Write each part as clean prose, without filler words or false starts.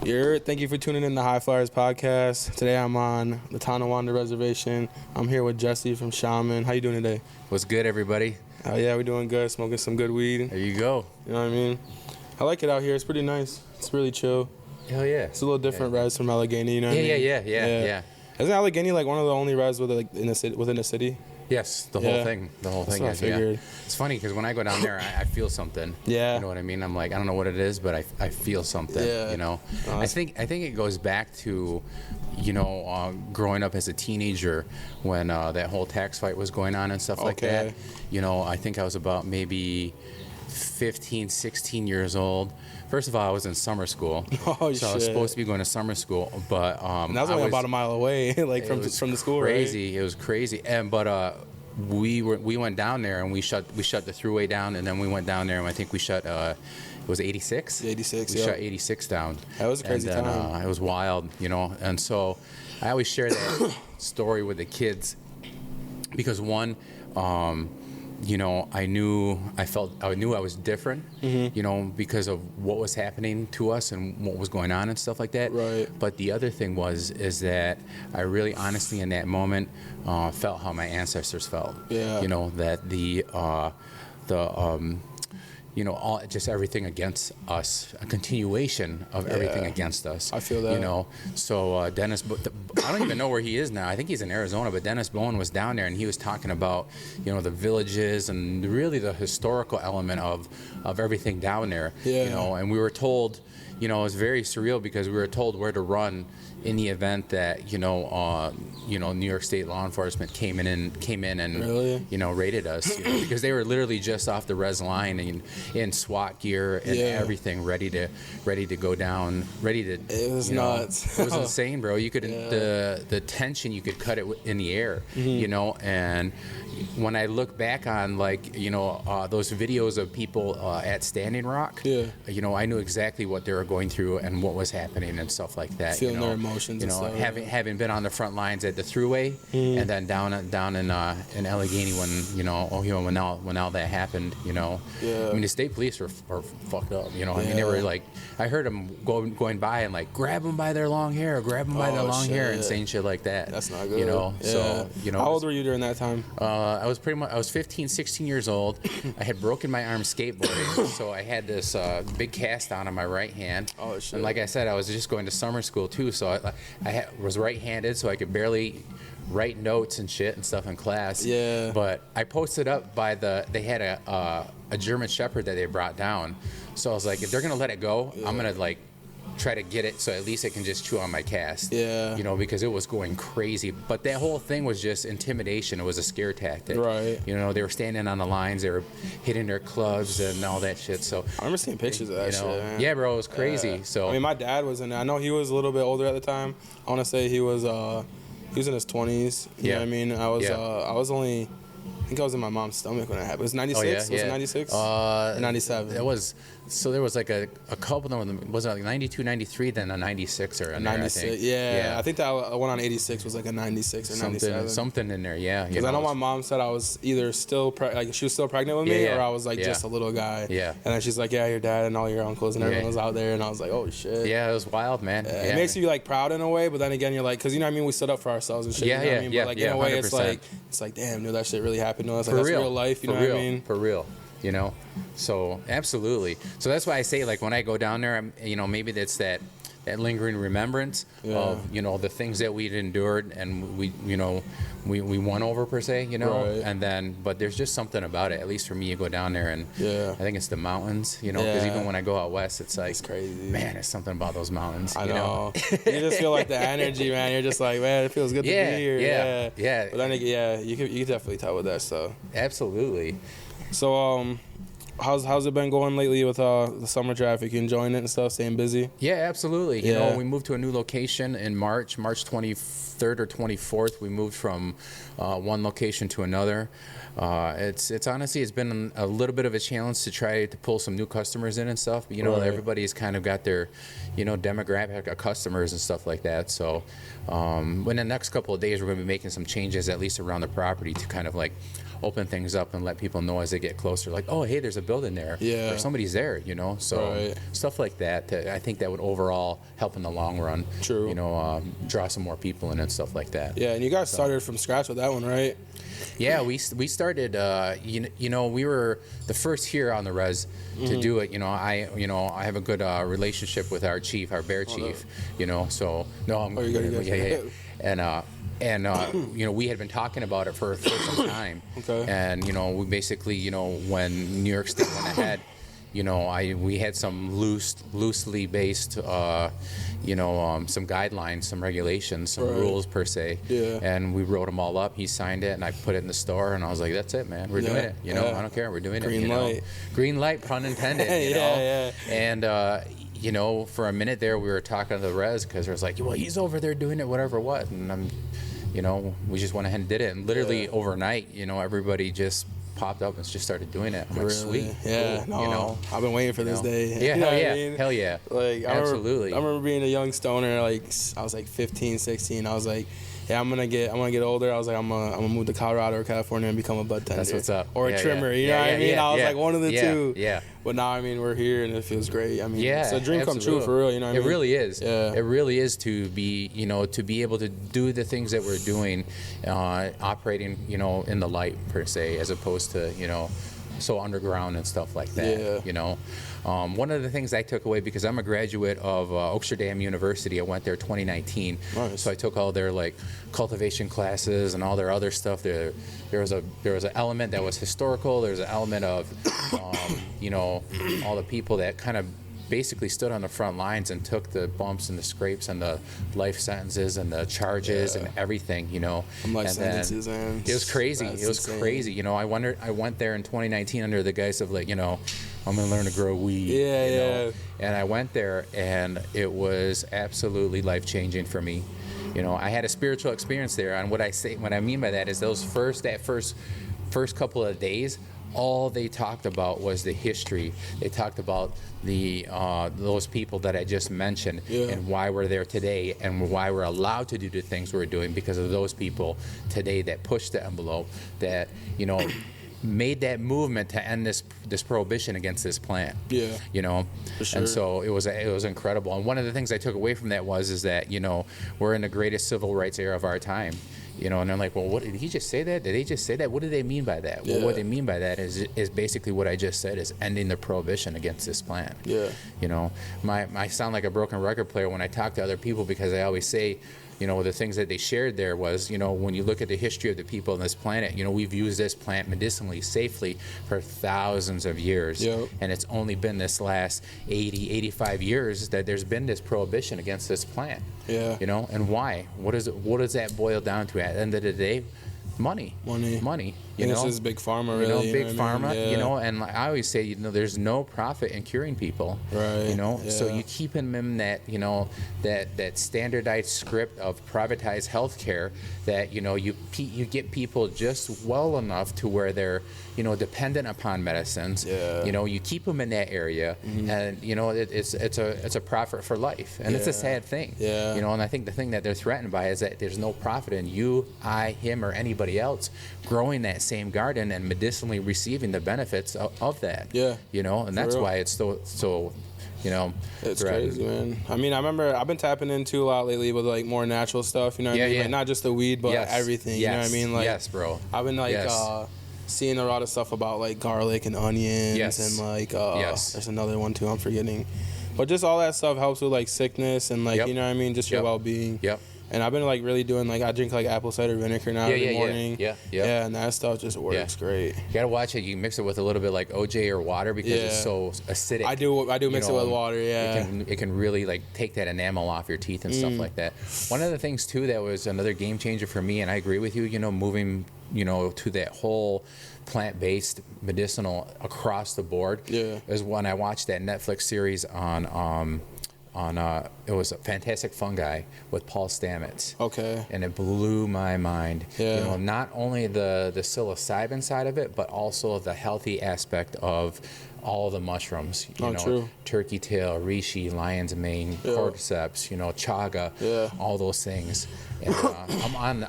Thank you for tuning in to High Flyers Podcast. Today I'm on the Tonawanda Reservation. I'm here with Jesse from Shaman. How you doing today? What's good, everybody? Yeah, we're doing good. Smoking some good weed. There you go. You know what I mean? I like it out here. It's pretty nice. It's really chill. Hell yeah. It's a little different res from Allegheny. You know what I mean? Yeah. Isn't Allegheny like one of the only res with like within the city? Yes, the whole thing. The whole thing That's is, what I figured. It's funny because when I go down there, I feel something. Yeah. You know what I mean? I'm like, I don't know what it is, but I feel something, Yeah. you know? Oh, I think it goes back to, growing up as a teenager when that whole tax fight was going on and stuff like that. You know, I think I was about maybe 15, 16 years old. First of all, I was in summer school. Oh, so I was supposed to be going to summer school, but and that was only about a mile away, like from the school, crazy. right? It was crazy. But we went down there and we shut the thruway down, and then we went down there and I think we shut it was 86. 86. We shut 86 down. That was a crazy time. It was wild, you know. And so I always share that story with the kids because one. I knew I was different, because of what was happening to us and what was going on and stuff like that. Right. But the other thing is that I really honestly in that moment felt how my ancestors felt. Yeah. You know, that all just everything against us, a continuation of everything against us. I feel that. You know, so Dennis, I don't even know where he is now. I think he's in Arizona, but Dennis Bowen was down there and he was talking about, the villages and really the historical element of everything down there. Yeah. You know, and we were told, it was very surreal because we were told where to run in the event that New York State law enforcement came in and really? Raided us because they were literally just off the res line and in SWAT gear and everything ready to go down, It was nuts. It was insane, bro. You could the tension, you could cut it in the air, and when I look back on those videos of people at Standing Rock, I knew exactly what they were going through and what was happening and stuff like that. Feeling their emotions. And stuff, having been on the front lines at the thruway and then down in Allegheny when all that happened. I mean the state police were fucked up. I mean they were like, I heard them going by and like grab them by their long hair, hair, and saying shit like that. That's not good. So how old were you during that time? I was 15, 16 years old. I had broken my arm skateboarding, so I had this big cast on my right hand. Oh, shit. And like I said, I was just going to summer school too, so I was right-handed, so I could barely write notes and shit and stuff in class. Yeah. But I posted up they had a German Shepherd that they brought down, so I was like, if they're gonna let it go, I'm gonna try to get it so at least it can just chew on my cast. Yeah. Because it was going crazy. But that whole thing was just intimidation. It was a scare tactic. Right. They were standing on the lines, they were hitting their clubs and all that shit. So I remember seeing pictures of that shit, man. Yeah, bro, it was crazy. So I mean, my dad was in there. I know he was a little bit older at the time. I want to say he was in his 20s. You know what I mean? I was only, I think I was in my mom's stomach when it happened. It was 96? Was it 96? Or 97? It was, so there was like a couple of them, was it like 92, 93, then a 96 or a 96, I think that one on 86 was like a 96 or 97. Something in there, yeah. Because I know my mom said I was either still, she was still pregnant with me, or I was like just a little guy. Yeah. And then she's like, yeah, your dad and all your uncles and everyone was out there. And I was like, oh, shit. Yeah, it was wild, man. It makes you like proud in a way, but then again, you're like, because you know what I mean? We stood up for ourselves and shit. You know what I mean? But like in a way, 100%. it's like, damn, dude, that shit really happened to us. Like, that's real life, you know what I mean? For real. So absolutely. So that's why I say, like, when I go down there, maybe that's that lingering remembrance of the things that we'd endured and we won over per se, Right. and then but there's just something about it. At least for me, you go down there and I think it's the mountains, because even when I go out west, it's like, it's crazy, man. There's something about those mountains. I know. You just feel like the energy, man. You're just like, man, it feels good to be here. Yeah. But then you can definitely tell with that stuff. Absolutely. So how's it been going lately with the summer traffic? You enjoying it and stuff? Staying busy? Yeah, absolutely. We moved to a new location in March 23rd or 24th. We moved from one location to another. It's honestly, it's been a little bit of a challenge to try to pull some new customers in and stuff. But, Right. everybody's kind of got their, demographic of customers and stuff like that. So in the next couple of days, we're going to be making some changes, at least around the property, to kind of like open things up and let people know as they get closer, like, oh, hey, there's a building there, or somebody's there, you know. So stuff like that, I think that would overall help in the long run. True. You know, draw some more people in and stuff like that. Yeah, and you guys started from scratch with that one, right? Yeah, we started. You know, we were the first here on the res to do it. You know, I have a good relationship with our chief, our bear chief. You know, so no, I'm yeah. And you know, we had been talking about it for some time. Okay. And you know, we basically, you know, when New York State went ahead, you know, we had some loosely based, you know, some guidelines, some regulations, some rules per se. Yeah. And we wrote them all up. He signed it, and I put it in the store, and I was like, "That's it, man. We're doing it. You know, I don't care. We're doing Green it. You light. know, green light, pun intended. You know. Yeah. And you know, for a minute there, we were talking to the res because there was like, well, he's over there doing it, whatever, what, and you know, we just went ahead and did it, and literally overnight, you know, everybody just popped up and just started doing it. I'm like, sweet. Yeah. Cool, no, you know? I've been waiting for this day. Yeah, you know hell yeah. I mean? Hell yeah. Like, absolutely. I remember being a young stoner, like, I was like 15, 16. I was like, yeah, I'm gonna get older. I was like, I'm gonna move to Colorado or California and become a bud tender. That's what's up. Or a trimmer, you know what I mean? I was like one of the two. Yeah. But now, I mean, we're here and it feels great. I mean, yeah, it's a dream come true for real, you know what I mean? It really is. Yeah. It really is to be, you know, to be able to do the things that we're doing, operating, you know, in the light per se, as opposed to, you know, so underground and stuff like that, you know. One of the things I took away, because I'm a graduate of Oaksterdam University, I went there 2019. Nice. So I took all their like cultivation classes and all their other stuff. There was an element that was historical. There's an element of, you know, all the people that kind of basically stood on the front lines and took the bumps and the scrapes and the life sentences and the charges and everything, you know. Life sentences, man. It was crazy. It was crazy. You know, I went there in 2019 under the guise of like, you know, I'm gonna learn to grow weed. Yeah, you know? yeah. And I went there, and it was absolutely life changing for me. You know, I had a spiritual experience there, and what I mean by that is that first couple of days, all they talked about was the history. They talked about those people that I just mentioned and why we're there today and why we're allowed to do the things we're doing because of those people today that pushed the envelope, that, you know, made that movement to end this prohibition against this plant. Yeah. You know? For sure. And so it was incredible. And one of the things I took away from that is that, you know, we're in the greatest civil rights era of our time. You know, and I'm like, well, what did he just say that? Did they just say that? What do they mean by that? Well, what they mean by that is basically what I just said, is ending the prohibition against this plant. Yeah. You know, I sound like a broken record player when I talk to other people, because I always say, you know, the things that they shared there was, you know, when you look at the history of the people on this planet, you know, we've used this plant medicinally, safely for thousands of years. Yep. And it's only been this last 80, 85 years that there's been this prohibition against this plant. Yeah. You know, and why? What does that boil down to at the end of the day? Money. You know, this is big pharma, really. You know, big pharma. You know, and I always say, you know, there's no profit in curing people. Right. You know, so you keep them in that, you know, that standardized script of privatized healthcare, that, you know, you get people just well enough to where they're, you know, dependent upon medicines. Yeah. You know, you keep them in that area, and you know, it's a profit for life, and it's a sad thing. Yeah. You know, and I think the thing that they're threatened by is that there's no profit in you, I, him, or anybody else growing that same garden and medicinally receiving the benefits of that. Yeah. You know, and that's why it's so you know, it's crazy, man. I mean, I remember I've been tapping into a lot lately with like more natural stuff, you know what I mean? Like, not just the weed, but everything, you know what I mean? Like, yes, bro. I've been like seeing a lot of stuff about like garlic and onions and like there's another one too, I'm forgetting. But just all that stuff helps with like sickness and like, you know what I mean, just your well-being. Yep. And I've been like really doing, like, I drink like apple cider vinegar now every morning. Yeah, and that stuff just works great. You gotta watch it. You mix it with a little bit like OJ or water, because it's so acidic. I do mix it with water. Yeah. It can really like take that enamel off your teeth and stuff like that. One of the things too that was another game changer for me, and I agree with you. You know, moving, you know, to that whole plant-based medicinal across the board. Yeah. Is when I watched that Netflix series on it was a Fantastic Fungi with Paul Stamets. Okay. And it blew my mind. Yeah. You know, not only the psilocybin side of it, but also the healthy aspect of all the mushrooms, true. turkey tail, reishi, lion's mane, cordyceps, chaga, all those things. And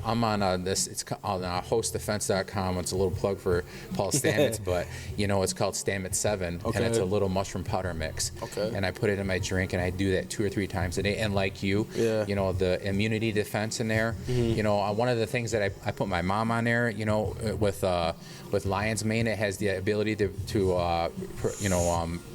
I'm on this. It's on hostdefense.com. It's a little plug for Paul Stamets, but it's called Stamets 7, and it's a little mushroom powder mix. Okay. And I put it in my drink, and I do that 2 or 3 times a day. And like you, the immunity defense in there. One of the things that I put my mom on there, with lion's mane, it has the ability to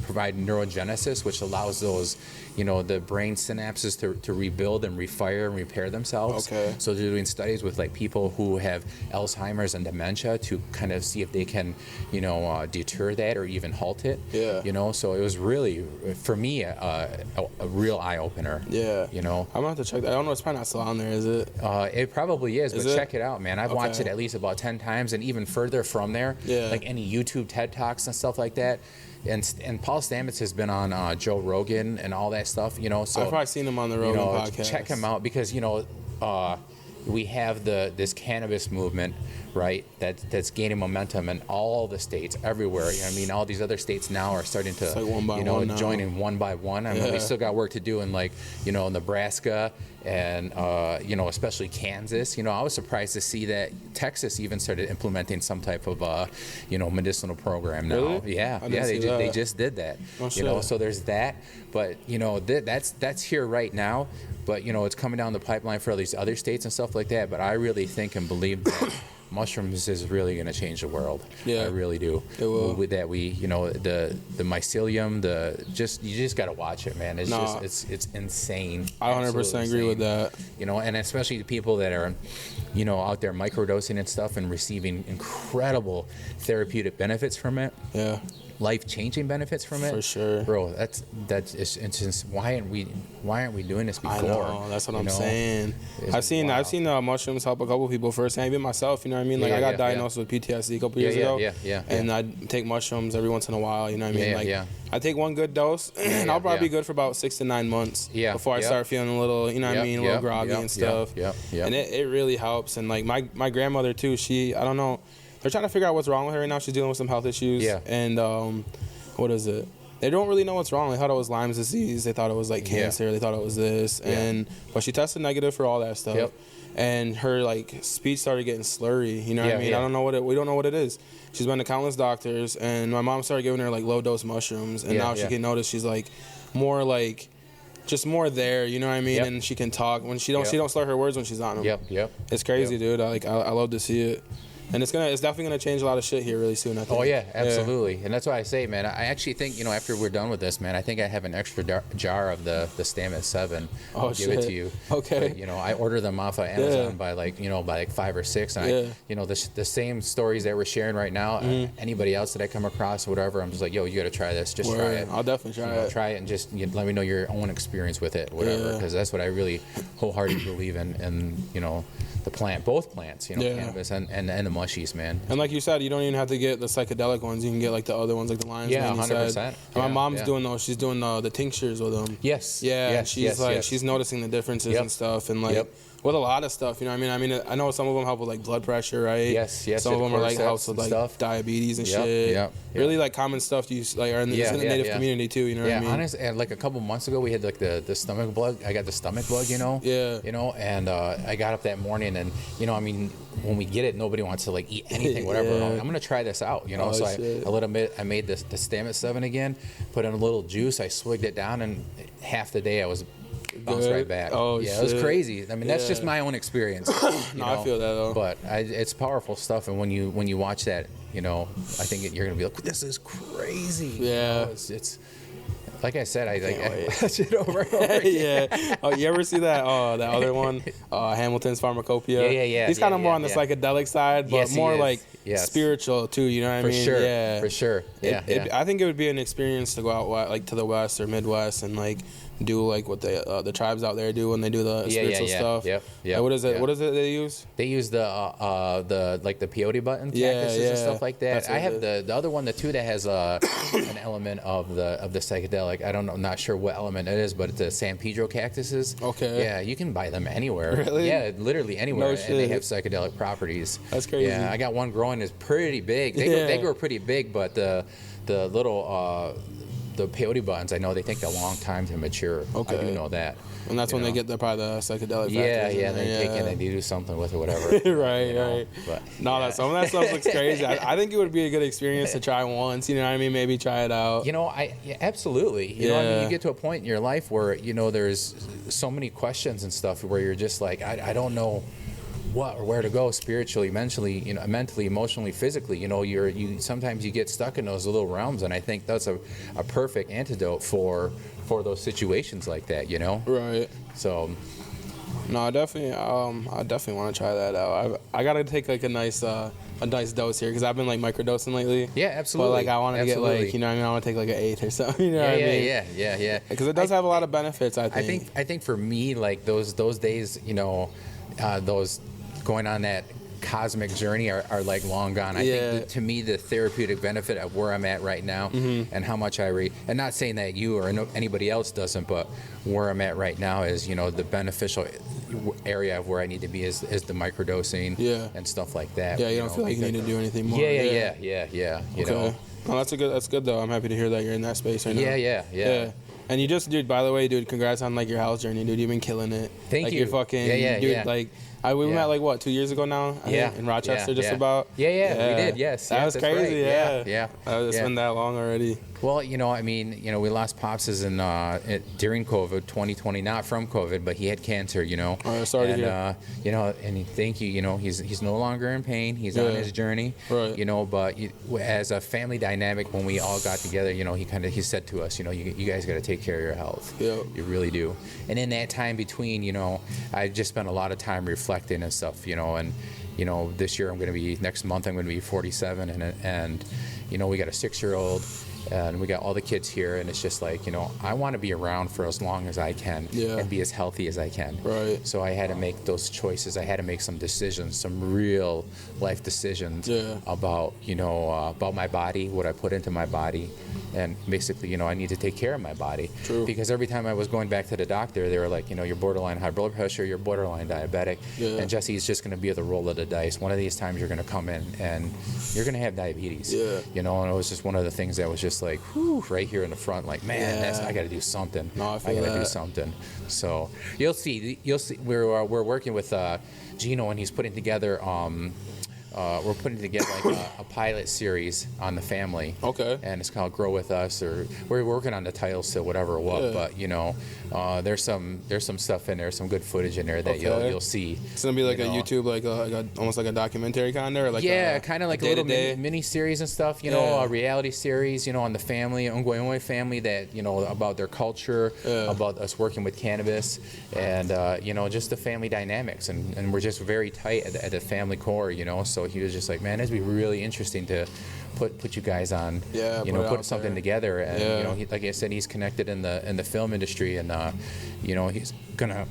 provide neurogenesis, which allows those, the brain synapses to rebuild and refire and repair themselves. Okay. So they're doing studies with like people who have Alzheimer's and dementia to kind of see if they can, deter that or even halt it. Yeah. So it was really, for me, a real eye opener. Yeah. I'm gonna have to check that. I don't know. It's probably not still on there, is it? It probably is, but check it out, man. I've watched it at least about 10 times, and even further from there. Yeah. Like any YouTube TED Talks and stuff like that. And Paul Stamets has been on Joe Rogan and all that stuff, so I've probably seen him on the Rogan podcast. Check him out because we have this cannabis movement, right? That's gaining momentum in all the states, everywhere. All these other states now are starting to, joining one by one. I mean, we still got work to do in Nebraska and especially Kansas. I was surprised to see that Texas even started implementing some type of medicinal program now. Really? Yeah, they just did that. Oh, sure. So there's that, but that's here right now. But it's coming down the pipeline for all these other states and stuff like that. But I really think and believe that mushrooms is really going to change the world. Yeah, I really do. It will. With that, the mycelium, you just got to watch it, man. It's insane. I 100% agree with that. And especially the people that are, out there microdosing and stuff and receiving incredible therapeutic benefits from it. Yeah. Life-changing benefits from it. For sure, bro. It's just why aren't we doing this before? I know. That's what I'm saying. I've seen mushrooms help a couple people firsthand. Even myself, you know what I mean? Like I got diagnosed with PTSD a couple years ago. And I take mushrooms every once in a while. You know what I mean? I take one good dose, and I'll probably be good for about 6 to 9 months. Before I start feeling a little, a little groggy and stuff. And it really helps. And like my grandmother too. I don't know. They're trying to figure out what's wrong with her right now. She's dealing with some health issues. Yeah. And what is it? They don't really know what's wrong. They thought it was Lyme's disease. They thought it was like cancer. They thought it was this. But she tested negative for all that stuff. And her speech started getting slurry. You know what I mean? I don't know we don't know what it is. She's been to countless doctors, and my mom started giving her low dose mushrooms, and now she can notice she's more just more there. You know what I mean? And she can talk when she don't slur her words when she's on them. It's crazy, dude. I love to see it. And it's definitely gonna change a lot of shit here really soon, I think. Oh yeah, absolutely. And that's why I say, man, I actually think, after we're done with this, man, I think I have an extra jar of the Stamets 7. I'll give it to you. Okay. But, I order them off of Amazon by by 5 or 6. And the same stories that we're sharing right now, anybody else that I come across or whatever, I'm just like, yo, you gotta try this. Just try it. I'll definitely try it. Try it and just let me know your own experience with it, whatever. Because that's what I really wholeheartedly believe in, the plant, both plants, cannabis and the mushies, man. And like you said, you don't even have to get the psychedelic ones. You can get the other ones, like the lion's mane. 100%. And my mom's doing those. She's doing the tinctures with them. Yes. Yeah. Yes, she's noticing the differences and stuff, and with a lot of stuff. You know what I mean? I know some of them help with blood pressure, right? Yes. Some of them are helps with stuff. Diabetes and shit. Yeah. Really common stuff you are in the native community too. You know what I mean? Honestly, and a couple months ago we had the stomach bug. I got the stomach bug, and I got up that morning, and when we get it, nobody wants to eat anything, whatever. I'm gonna try this out, So I made the Stamets 7 again, put in a little juice, I swigged it down, and half the day I was bounced right back. Oh, yeah, it was crazy. I mean, that's just my own experience. I feel that though. But it's powerful stuff, and when you watch that, I think you're gonna be like, this is crazy. Yeah, it's. Like I said, I watch it over and over again. Oh, you ever see that that other one, Hamilton's Pharmacopoeia? Yeah. He's kind of more on the psychedelic side, but more spiritual too. You know what I mean? Sure. Yeah, for sure. Yeah. I think it would be an experience to go out to the West or Midwest and do what the tribes out there do when they do the spiritual stuff. Yeah. What is it? What is it they use? They use the peyote button cactuses and stuff like that. I have the other one, the two that has an element of the psychedelic. I'm not sure what element it is, but it's the San Pedro cactuses. Okay. Yeah, you can buy them anywhere. Really? Yeah, literally anywhere. No shit. And they have psychedelic properties. That's crazy. Yeah, I got one growing. It's pretty big. They grow pretty big, but the the little the peyote buttons, I know they take a long time to mature. Okay. I do know that. And that's when they get probably the psychedelic factors. Yeah, they take it and they do something with it, whatever. right. But, no, some of that stuff looks crazy. I think it would be a good experience to try once. You know what I mean? Maybe try it out. Absolutely. You know, I mean, you get to a point in your life where there's so many questions and stuff where you're just like, I don't know what or where to go spiritually, mentally, mentally, emotionally, physically. You sometimes you get stuck in those little realms, and I think that's a perfect antidote for those situations like that. Right. So. No, I definitely want to try that out. I gotta take like a nice dose here because I've been like microdosing lately. Yeah, absolutely. But like I want to get like I want to take like an 8 or something. Yeah. Because it does have a lot of benefits. I think for me, like those days, those going on that cosmic journey are like long gone. I think to me the therapeutic benefit of where I'm at right now and how much I read, and not saying that you or anybody else doesn't, but where I'm at right now is the beneficial area of where I need to be is the microdosing and stuff like that. Yeah, you don't feel like you need to do anything more. Yeah. Okay. Well, that's good though. I'm happy to hear that you're in that space right now. Yeah. And you just, dude, by the way, dude, congrats on like your house journey, dude. You've been killing it. Thank you. You're fucking, dude, like. We met like what 2 years ago now? In Rochester, just about. Yeah, we did. Yes, that was crazy. Right. Yeah. It's been that long already. Well, I mean, we lost Pops during COVID, 2020, not from COVID, but he had cancer. Oh, sorry to hear. And thank you. He's no longer in pain. He's on his journey. Right. But as a family dynamic, when we all got together, he said to us, you guys got to take care of your health. Yeah. You really do. And in that time between, I just spent a lot of time reflecting and stuff, and this year next month I'm going to be 47 and we got a 6-year-old and we got all the kids here, and it's just like, I want to be around for as long as I can and be as healthy as I can. Right. So I had to make those choices. I had to make some decisions, some real life decisions about, about my body, what I put into my body. And basically, I need to take care of my body. True. Because every time I was going back to the doctor, they were like, you're borderline high blood pressure, you're borderline diabetic. Yeah. And Jesse's just going to be the roll of the dice. One of these times you're going to come in and you're going to have diabetes. Yeah. And it was just one of the things that was just like, whew, right here in the front, like, man, I got to do something. No, I got to do something. So you'll see. We're working with Gino, and he's putting together. We're putting together like a pilot series on the family. Okay. And it's called Grow With Us, or we're working on the title still, whatever what. Yeah. But there's some stuff in there, some good footage in there that you'll see. It's gonna be like a YouTube, like almost like a documentary kind of, or like kind of like a little mini series and stuff. A reality series, on the family, Ongoing family, that about their culture, about us working with cannabis, and just the family dynamics, and we're just very tight at the family core, So he was just like, man, it'd be really interesting to put you guys on, put something together. And he, like I said, he's connected in the film industry, and he's gonna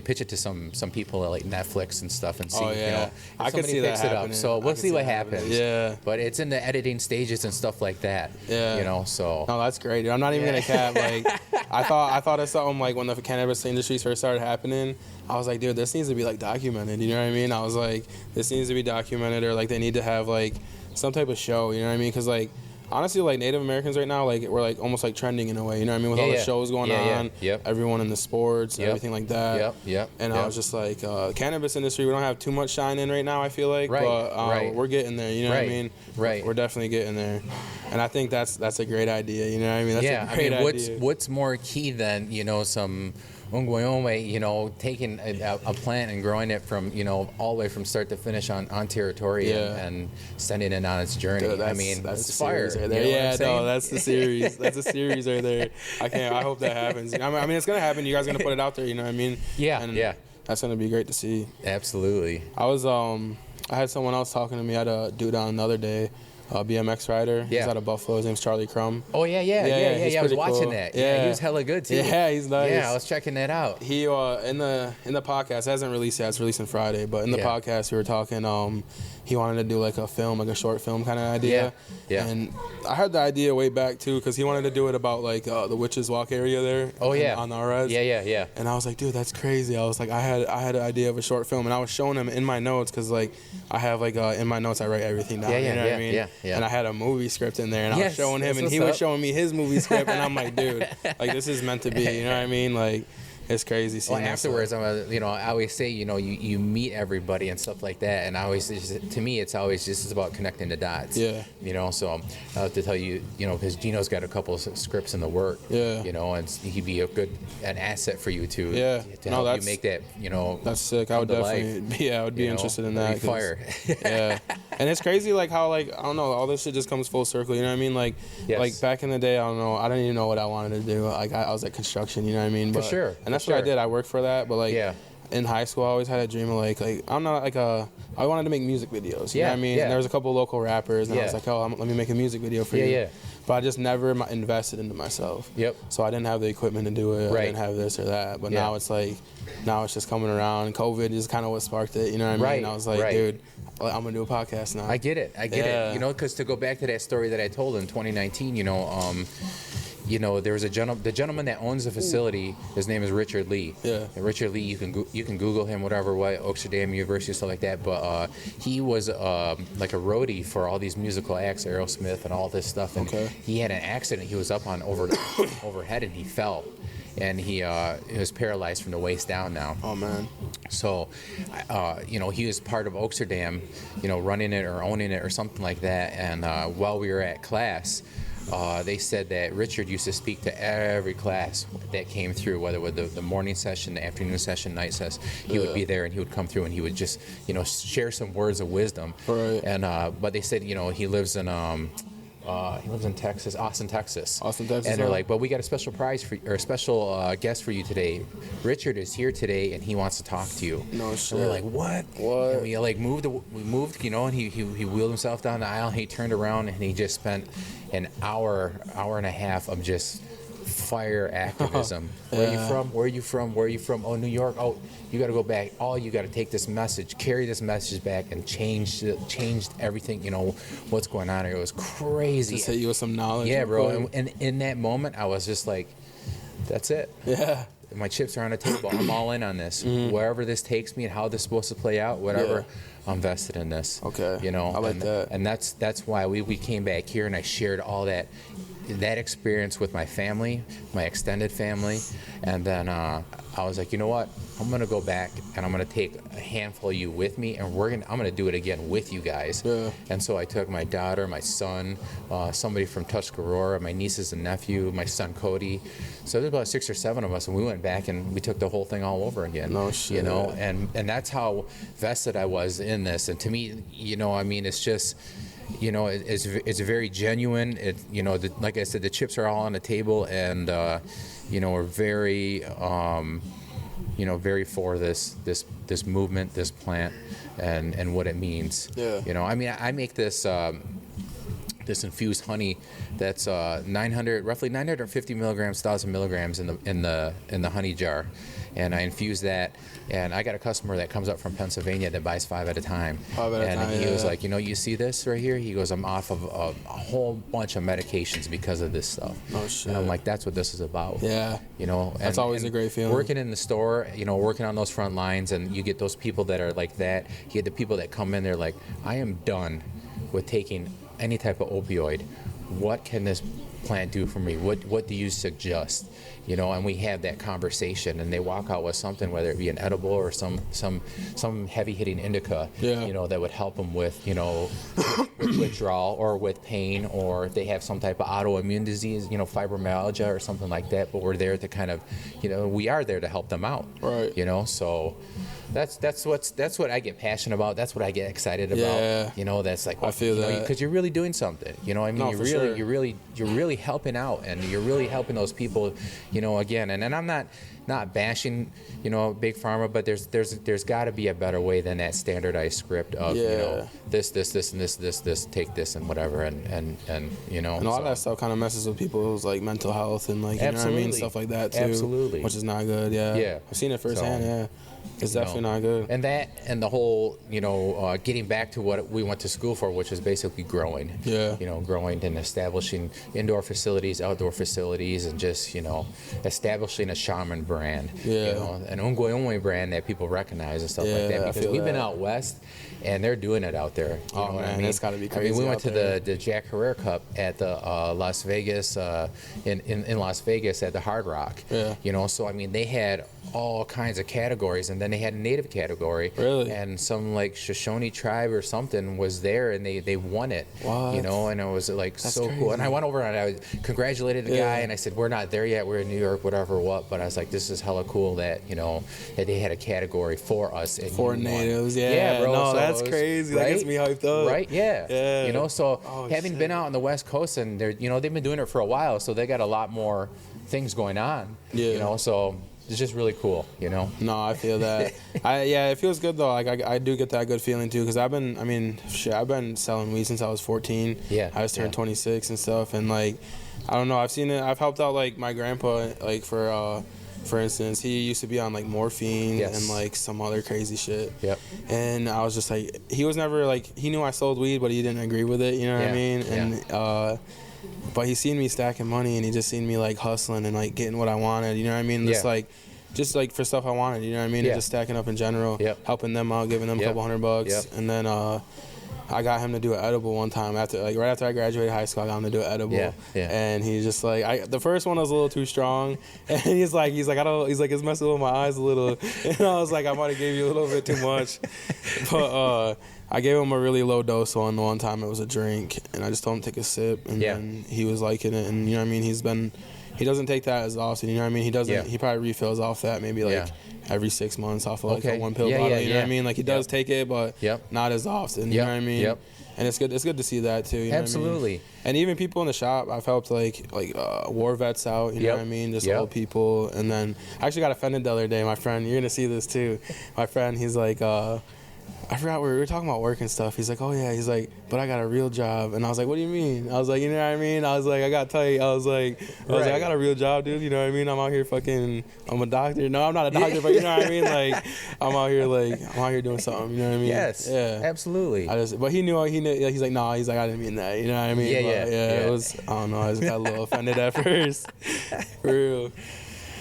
pitch it to some people like Netflix and stuff, and see, I can see that happening. So we'll see what happens. Yeah. But it's in the editing stages and stuff like that. Yeah. So. No, that's great, dude. I'm not even gonna cap. Like, I thought of something like when the cannabis industry first started happening. I was like, dude, this needs to be like documented. You know what I mean? I was like, this needs to be documented, or like they need to have like some type of show. You know what I mean? Because like, honestly, like Native Americans right now, like we're like almost like trending in a way. You know what I mean? With all the shows going on, everyone in the sports, and everything like that. And I was just like, cannabis industry, we don't have too much shine in right now, I feel like. But we're getting there. You know what I mean? Right. We're definitely getting there. And I think that's a great idea. You know what I mean? That's a great idea. What's more key than some Ongwayome, taking a plant and growing it from, all the way from start to finish on territory and sending it on its journey. Dude, that's the fire. Right there. That's the series. That's a series right there. I hope that happens. I mean, it's gonna happen. You guys are gonna put it out there. You know what I mean? Yeah. That's gonna be great to see. Absolutely. I had someone else talking to me. I had a dude on another day. BMX rider. He's out of Buffalo. His name's Charlie Crum. Oh, yeah. I was watching that. Yeah, he was hella good, too. Yeah, he's nice. Yeah, I was checking that out. He, in the podcast, it hasn't released yet. It's releasing Friday. But in the podcast, we were talking, he wanted to do like a film, like a short film kind of idea. Yeah. And I had the idea way back, too, because he wanted to do it about like the Witches Walk area there. Oh, yeah. On the Arez. Yeah. And I was like, dude, that's crazy. I was like, I had an idea of a short film. And I was showing him in my notes, because like I have like in my notes, I write everything down. You know what I mean? Yeah. and I had a movie script in there, and I was showing him, and he was showing me his movie script, and I'm like, dude, like this is meant to be. You know what I mean? Like. It's crazy seeing afterwards, I always say, you meet everybody and stuff like that, and I always, to me, it's always just about connecting the dots. Yeah. So I have to tell you, because Gino's got a couple of scripts in the work. Yeah. And he'd be an asset for you to help you make that. That's sick. I would definitely, I would be interested in that. Fire. Yeah. And it's crazy, like how, like I don't know, all this shit just comes full circle. You know what I mean? Like, like back in the day, I don't know, I didn't even know what I wanted to do. Like I was at construction. You know what I mean? For sure. And that's what I did. I worked for that, but like in high school, I always had a dream of like I'm not like I wanted to make music videos. You know what I mean? And there was a couple local rappers, and I was like, let me make a music video for you. Yeah. But I just never invested into myself. Yep. So I didn't have the equipment to do it. I didn't have this or that. But now it's like, it's just coming around. And COVID is kind of what sparked it. You know what I mean? I was like, dude, I'm gonna do a podcast now. I get it. Because to go back to that story that I told in 2019, there was the gentleman that owns the facility. His name is Richard Lee. Yeah. And Richard Lee, you can Google him, whatever, Oaksterdam University, stuff like that. But he was like a roadie for all these musical acts, Aerosmith and all this stuff. And he had an accident. He was up on overhead and he fell. And he was paralyzed from the waist down now. Oh, man. So, he was part of Oaksterdam, running it or owning it or something like that. And while we were at class, they said that Richard used to speak to every class that came through, whether with the morning session, the afternoon session, night session. He would be there and he would come through and he would just, share some words of wisdom. Right. And but they said, he lives in Texas, Austin, Texas. And they're like, but we got a special prize a special guest for you today. Richard is here today, and he wants to talk to you. No shit. And we're like, what? What? And we moved, and he wheeled himself down the aisle, and he turned around, and he just spent an hour and a half of just fire activism. Where are you from? Where are you from? Where are you from? Oh, New York. Oh, you got to go back. Oh, you got to take this message, carry this message back, and changed everything. What's going on here? It was crazy. Just hit you with some knowledge. Yeah, bro. And in that moment, I was just like, that's it. Yeah. My chips are on the table. I'm all in on this. Wherever this takes me and how this is supposed to play out, whatever, I'm vested in this. Okay. I like that. And that's why we came back here and I shared all that experience with my family, my extended family, and then I was like, you know what? I'm gonna go back and I'm gonna take a handful of you with me, and I'm gonna do it again with you guys. Yeah. And so I took my daughter, my son, somebody from Tuscarora, my nieces and nephew, my son Cody. So there's about 6 or 7 of us, and we went back and we took the whole thing all over again. No shit. And that's how vested I was in this. And to me, it's just. It's very genuine. Like I said, the chips are all on the table, and we're very, very for this movement, this plant, and what it means. Yeah. I make this infused honey that's roughly 950 milligrams, 1,000 milligrams in the honey jar, and I infuse that. And I got a customer that comes up from Pennsylvania that buys 5 at a time. And he was like, you see this right here? He goes, I'm off of a whole bunch of medications because of this stuff. Oh, shit. And I'm like, that's what this is about. Yeah. That's always a great feeling. Working in the store, working on those front lines, and you get those people that are like that. You get the people that come in, they're like, I am done with taking any type of opioid. What can this plant do for me? What do you suggest? And we have that conversation, and they walk out with something, whether it be an edible or some heavy hitting indica, that would help them with with withdrawal or with pain, or if they have some type of autoimmune disease, fibromyalgia or something like that. But we're there to kind of, we are there to help them out. Right. So that's what I get passionate about. That's what I get excited about. Yeah. That's like, I feel that because you're really doing something. No, you're really helping out, and you're really helping those people. Again, and I'm not bashing, Big Pharma, but there's got to be a better way than that standardized script of this and this, take this and whatever, and And a lot of that stuff kind of messes with people's like mental health and like stuff like that too. Absolutely. Which is not good. Yeah. I've seen it firsthand. Yeah. It's definitely not good. And the whole, getting back to what we went to school for, which is basically growing. Yeah. Growing and establishing indoor facilities, outdoor facilities, and just, establishing a shaman brand, an Ungwe Ungwe brand that people recognize and stuff like that. Because we've been out west, and they're doing it out there. You know what I mean? That's got to be crazy. I mean, we went to the Jack Herrera Cup at the Las Vegas, in Las Vegas at the Hard Rock. Yeah. You know, so I mean, they had all kinds of categories, and then they had a native category. Really? And some like Shoshone tribe or something was there, and they won it. What? You know, and it was like That's so crazy. cool. And I went over and I congratulated the guy, and I said, we're not there yet. We're in New York, whatever, what. But I was like, this is hella cool that that they had a category for us. And for natives, bro. No, so that's crazy. Right? That gets me hyped up. Right? Yeah. You know, so having been out on the West Coast, and they've been doing it for a while, so they got a lot more things going on. Yeah. You know, so it's just really cool, you know? No, I feel that. It feels good, though. Like, I do get that good feeling, too, because I've been selling weed since I was 14. Yeah. I just turned 26 and stuff, and, like, I don't know. I've seen it. I've helped out, like, my grandpa, like, for instance, he used to be on, like, morphine and, like, some other crazy shit. Yep. And I was just, like, he was never, like, he knew I sold weed, but he didn't agree with it, you know what I mean? And, but he seen me stacking money, and he just seen me, like, hustling and, like, getting what I wanted, you know what I mean? Just like for stuff I wanted, you know what I mean? And just stacking up in general, helping them out, giving them a couple $100. And then I got him to do an edible one time right after I graduated high school. I got him to do an edible, and he's just like, the first one was a little too strong, and he's like it's messing with my eyes a little, and I was like, I might have gave you a little bit too much, but I gave him a really low dose on the one time. It was a drink, and I just told him to take a sip, and then he was liking it, and you know what I mean. He doesn't take that as often, you know what I mean? He doesn't. He probably refills off that maybe every 6 months off of like a one pill bottle. You know what I mean? Like he does take it, but not as often. You know what I mean? And it's good. It's good to see that too. You know Absolutely. What I mean? And even people in the shop, I've helped like war vets out. You know what I mean? Just old people. And then I actually got offended the other day. My friend, you're gonna see this too. My friend, he's like. I forgot we were talking about work and stuff. He's like, oh yeah. He's like, but I got a real job. And I was like, what do you mean? I was like, you know what I mean? I was like, I got tight. I was like, I got a real job, dude. You know what I mean? I'm out here I'm a doctor. No, I'm not a doctor, but you know what I mean? Like, I'm out here doing something. You know what I mean? Yes. Yeah. Absolutely. But he knew. He's like, no. He's like, I didn't mean that. You know what I mean? It was. I don't know. I just got a little offended at first. For real.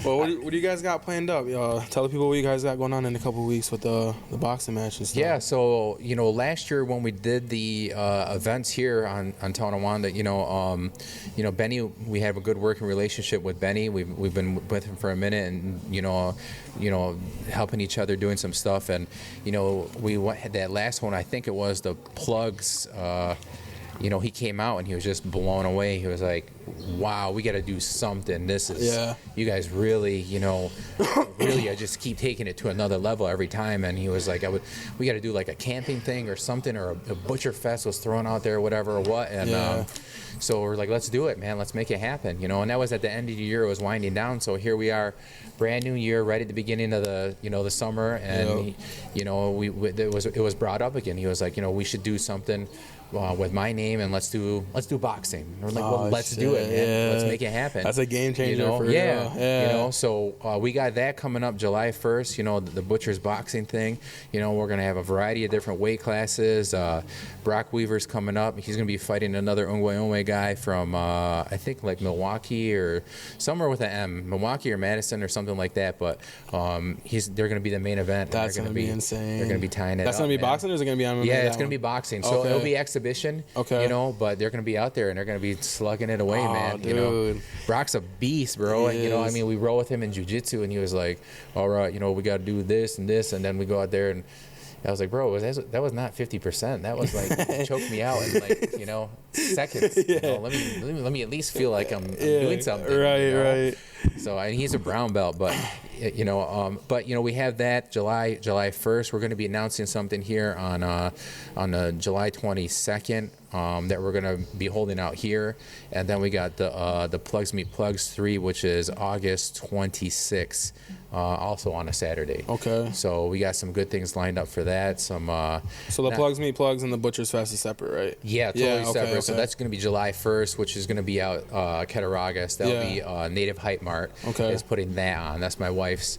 Well, what do you guys got planned up? Tell the people what you guys got going on in a couple of weeks with the boxing match and stuff. Yeah, so, last year when we did the events here on Tonawanda, Benny, we have a good working relationship with Benny. We've been with him for a minute and, helping each other, doing some stuff. And, we went that last one, I think it was the Plugs. He came out and he was just blown away. He was like, wow, we got to do something. This is, you guys really, really, I just keep taking it to another level every time. And he was like, we got to do like a camping thing or something, or a Butcher Fest was thrown out there, whatever, or what. And so we're like, let's do it, man. Let's make it happen, And that was at the end of the year. It was winding down. So here we are, brand new year, right at the beginning of the, the summer. And, it was brought up again. He was like, we should do something with my name, and let's do boxing. And we're like, well, let's do it, man. Let's make it happen. That's a game changer for real. So we got that coming up July 1st, the Butcher's boxing thing. We're going to have a variety of different weight classes. Brock Weaver's coming up. He's going to be fighting another Ungwe guy from, I think, like Milwaukee or somewhere with an M. Milwaukee or Madison or something like that. But they're going to be the main event. That's going to be insane. They're going to be tying it up. That's going to be boxing, or is it going to be on? Yeah, it's going to be boxing. So it'll be exhibition, but they're going to be out there and they're going to be slugging it away, man. Dude. Brock's a beast, bro. And, we roll with him in jiu-jitsu, and he was like, all right, we got to do this and this. And then we go out there, and I was like, bro, that was not 50%. That was like, choked me out in like, seconds. Let me at least feel like I'm doing something. Right. So, and he's a brown belt, but we have that July 1st. We're going to be announcing something here on July 22nd that we're going to be holding out here, and then we got the Plugs Meet Plugs 3, which is August 26th, also on a Saturday. Okay. So we got some good things lined up for that. So the Plugs Meet Plugs and the Butcher's Fest is separate, right? Yeah, totally separate. Okay. So that's going to be July 1st, which is going to be out Cattaraugus. That'll be Native Hype Mart is putting that on. That's my wife. wife's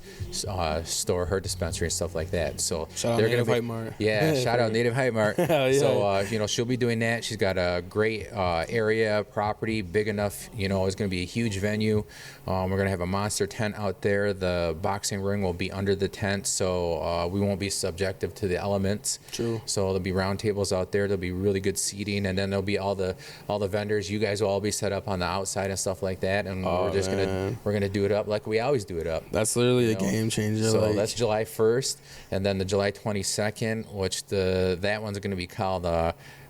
store, her dispensary and stuff like that. So shout out Native Hype Mart. Yeah, shout out Native Hype Mart. Yeah. So she'll be doing that. She's got a great area, property, big enough. It's going to be a huge venue. We're going to have a monster tent out there. The boxing ring will be under the tent, so we won't be subjective to the elements. True. So there'll be round tables out there. There'll be really good seating, and then there'll be all the vendors. You guys will all be set up on the outside and stuff like that, and we're gonna do it up like we always do it up. That's literally a game changer. So that's July 1st, and then the July 22nd, which that one's gonna be called.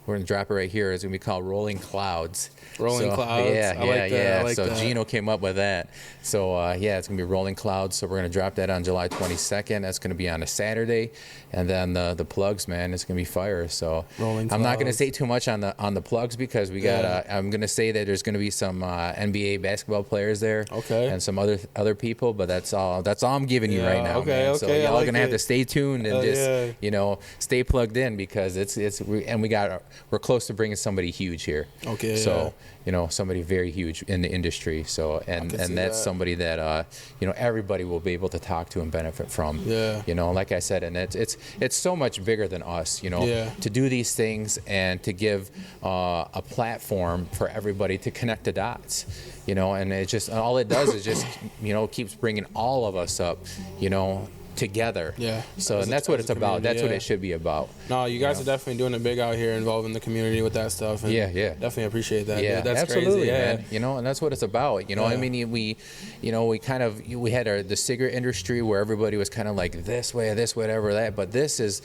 We're gonna drop it right here. It's gonna be called Rolling Clouds. Rolling Clouds. Yeah, I like so that. Gino came up with that. So it's gonna be Rolling Clouds. So we're gonna drop that on July 22nd. That's gonna be on a Saturday, and then the plugs, man, it's gonna be fire. So I'm not gonna say too much on the plugs because we got. I'm gonna say that there's gonna be some NBA basketball players there. Okay. And some other people, but that's all I'm giving you right now. Okay. Man. Okay. So y'all gonna have to stay tuned and just stay plugged in because we're close to bringing somebody huge here. Okay. So somebody very huge in the industry. So and that's somebody that everybody will be able to talk to and benefit from. Yeah. Like I said, and it's so much bigger than us. To do these things and to give a platform for everybody to connect the dots. And it just all it does is just keeps bringing all of us up. Together. Yeah. So and that's what it's about. That's what it should be about. No, you guys are definitely doing it big out here, involving the community with that stuff. And definitely appreciate that. Yeah, dude. That's absolutely, crazy. man. And that's what it's about. I mean, we had the cigarette industry where everybody was kind of like this way, whatever that. But this is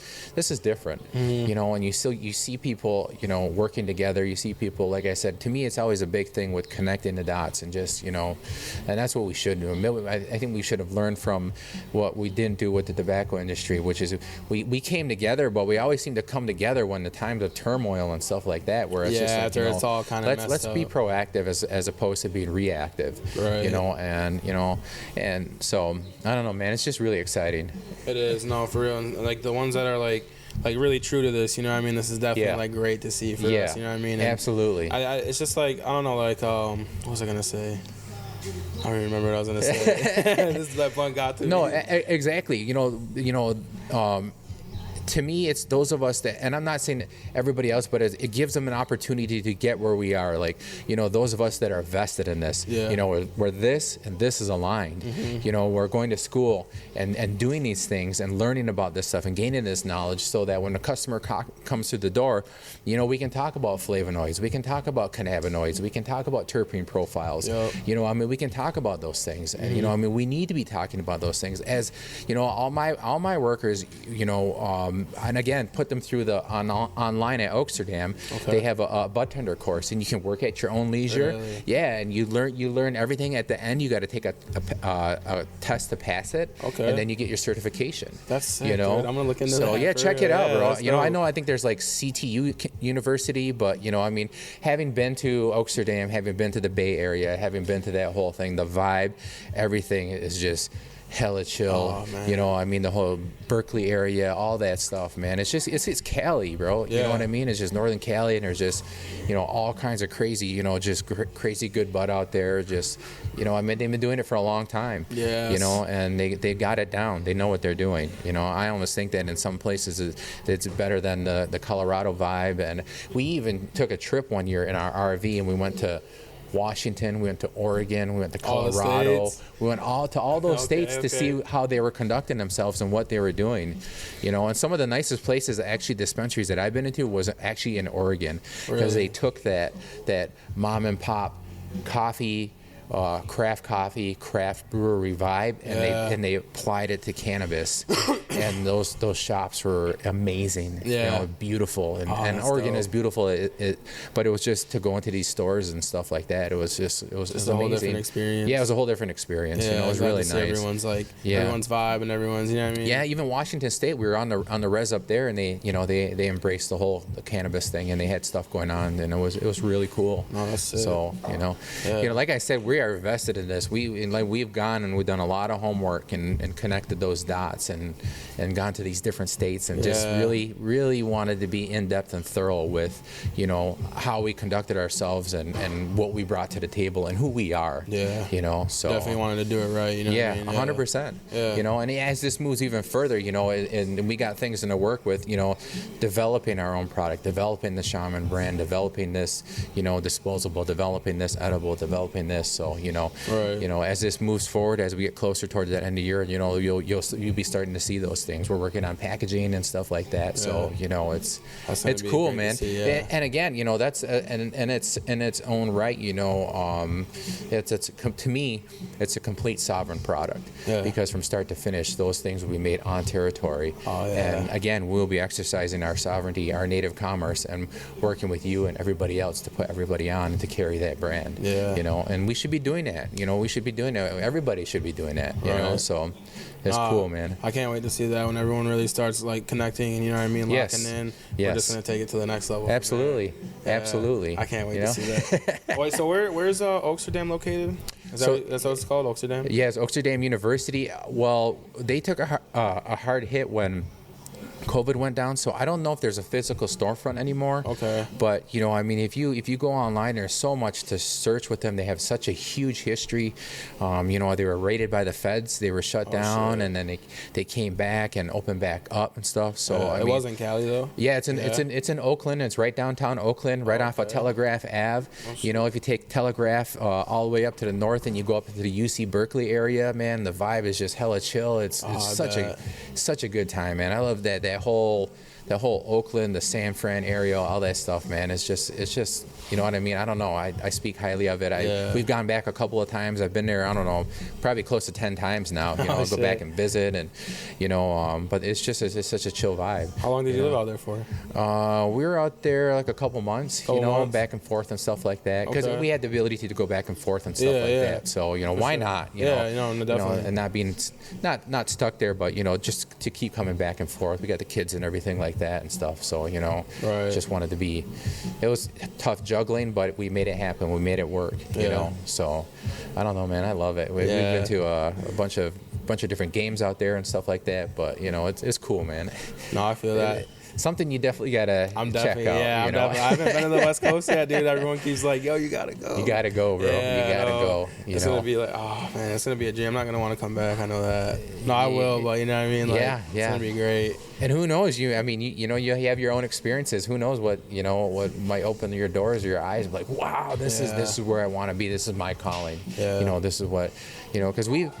different. Mm-hmm. And you see people, working together. You see people, like I said, to me, it's always a big thing with connecting the dots and just, and that's what we should do. I think we should have learned from what we didn't do with the tobacco industry, which is we came together, but we always seem to come together when the times of turmoil and stuff like that, where it's just like, after it's all kind of let's be proactive as opposed to being reactive, right? And so I don't know, man, it's just really exciting. It is, no, for real. And like the ones that are like really true to this, this is definitely like great to see for us, you know what I mean? And absolutely. It's just like, I don't know, like what was I gonna say? I don't even remember what I was gonna say. This is that fun got to me. No, exactly. To me, it's those of us that, and I'm not saying everybody else, but it gives them an opportunity to get where we are. Like, those of us that are vested in this, where this and this is aligned. Mm-hmm. We're going to school and doing these things and learning about this stuff and gaining this knowledge so that when a customer comes through the door, we can talk about flavonoids, we can talk about cannabinoids, we can talk about terpene profiles. Yep. We can talk about those things. And, mm-hmm. We need to be talking about those things as, all my workers, and again, put them through the online at Oaksterdam. Okay. They have a bud tender course, and you can work at your own leisure. Really? Yeah, and you learn everything. At the end, you got to take a test to pass it, and then you get your certification. That's sick, dude. I'm gonna look into that. So yeah, check it out, bro. I think there's like CTU University, but having been to Oaksterdam, having been to the Bay Area, having been to that whole thing, the vibe, everything is just hella chill. The whole Berkeley area, all that stuff, man. It's just it's Cali, bro. You know what I mean? It's just Northern Cali, and there's just all kinds of crazy, just crazy good bud out there. Just they've been doing it for a long time. Yes. And they got it down. They know what they're doing. I almost think that in some places it's better than the Colorado vibe. And we even took a trip one year in our RV, and we went to Washington, we went to Oregon, we went to Colorado, we went to all those states to see how they were conducting themselves and what they were doing, and some of the nicest places, actually dispensaries that I've been into, was actually in Oregon, because they took that mom and pop coffee, craft brewery vibe, and they applied it to cannabis, and those shops were amazing, beautiful, and Oregon is beautiful. But it was just to go into these stores and stuff like that. It was a amazing. Whole different experience. Yeah, it was a whole different experience. It was really nice. Everyone's everyone's vibe and everyone's, what I mean. Yeah, even Washington State, we were on the res up there, and they embraced the whole cannabis thing, and they had stuff going on, and it was really cool. No, that's sick. So like I said, we are invested in this. We've gone and we've done a lot of homework and connected those dots and gone to these different states and just really wanted to be in depth and thorough with, you know, how we conducted ourselves and what we brought to the table and who we are. Yeah. You know, so definitely wanted to do it right. You know. Yeah, what I mean? 100%. Yeah. You know, and as this moves even further, you know, and we got things to work with, you know, developing our own product, developing the Shaman brand, developing this, you know, disposable, developing this edible, developing this. So, you know, you know, as this moves forward, as we get closer towards that end of the year, you know, you'll be starting to see those things. We're working on packaging and stuff like that. So, you know, it's cool, man. See, and again, you know, that's and it's in its own right, you know, it's to me, it's a complete sovereign product because from start to finish, those things will be made on territory. And again, we'll be exercising our sovereignty, our native commerce, and working with you and everybody else to put everybody on and to carry that brand. You know, and we should be doing that. You know, we should be doing that. Everybody should be doing that. You know, so it's cool, man. I can't wait to see that when everyone really starts like connecting and, you know what I mean, locking in. We're just gonna take it to the next level. Absolutely, absolutely. I can't wait to see that. Wait, so where's Oaksterdam located? That's what it's called, Oaksterdam? Yes, Oaksterdam University. Well, they took a hard hit when COVID went down, so I don't know if there's a physical storefront anymore. Okay. But you know, I mean, if you go online, there's so much to search with them. They have such a huge history. You know, they were raided by the feds. They were shut down, and then they came back and opened back up and stuff. So I mean, it was in Cali though. Yeah, it's in Oakland. It's right downtown Oakland, right off of Telegraph Ave. You know, if you take Telegraph all the way up to the north and you go up to the UC Berkeley area, man, the vibe is just hella chill. It's such a good time, man. I love that whole Oakland, the San Fran area, all that stuff, man. It's just, you know what I mean? I don't know. I speak highly of it. We've gone back a couple of times. I've been there, I don't know, probably close to 10 times now. You know, go back and visit, and you know, but it's such a chill vibe. How long did you live out there for? We were out there like a couple months, back and forth and stuff like that, because we had the ability to go back and forth and stuff like that. So, you know, why not? You know, definitely. And not being not stuck there, but you know, just to keep coming back and forth. We got the kids and everything like that and stuff. So, you know, just wanted to be. It was tough juggling, but we made it happen. We made it work. You know, so I don't know, man. I love it. We've been to a bunch of different games out there and stuff like that. But you know, it's cool, man. No, I feel that. Something you definitely gotta check out. I haven't been to the West Coast yet, dude. Everyone keeps like, "Yo, you gotta go." You gotta go, bro. You gotta go. It's gonna be like, oh man, it's gonna be a dream. I'm not gonna want to come back. I know that. No, I will, but you know what I mean. Like, it's gonna be great. And who knows? You have your own experiences. Who knows what might open your doors or your eyes? Like, wow, this is where I want to be. This is my calling. You know, this is what, you know, because we've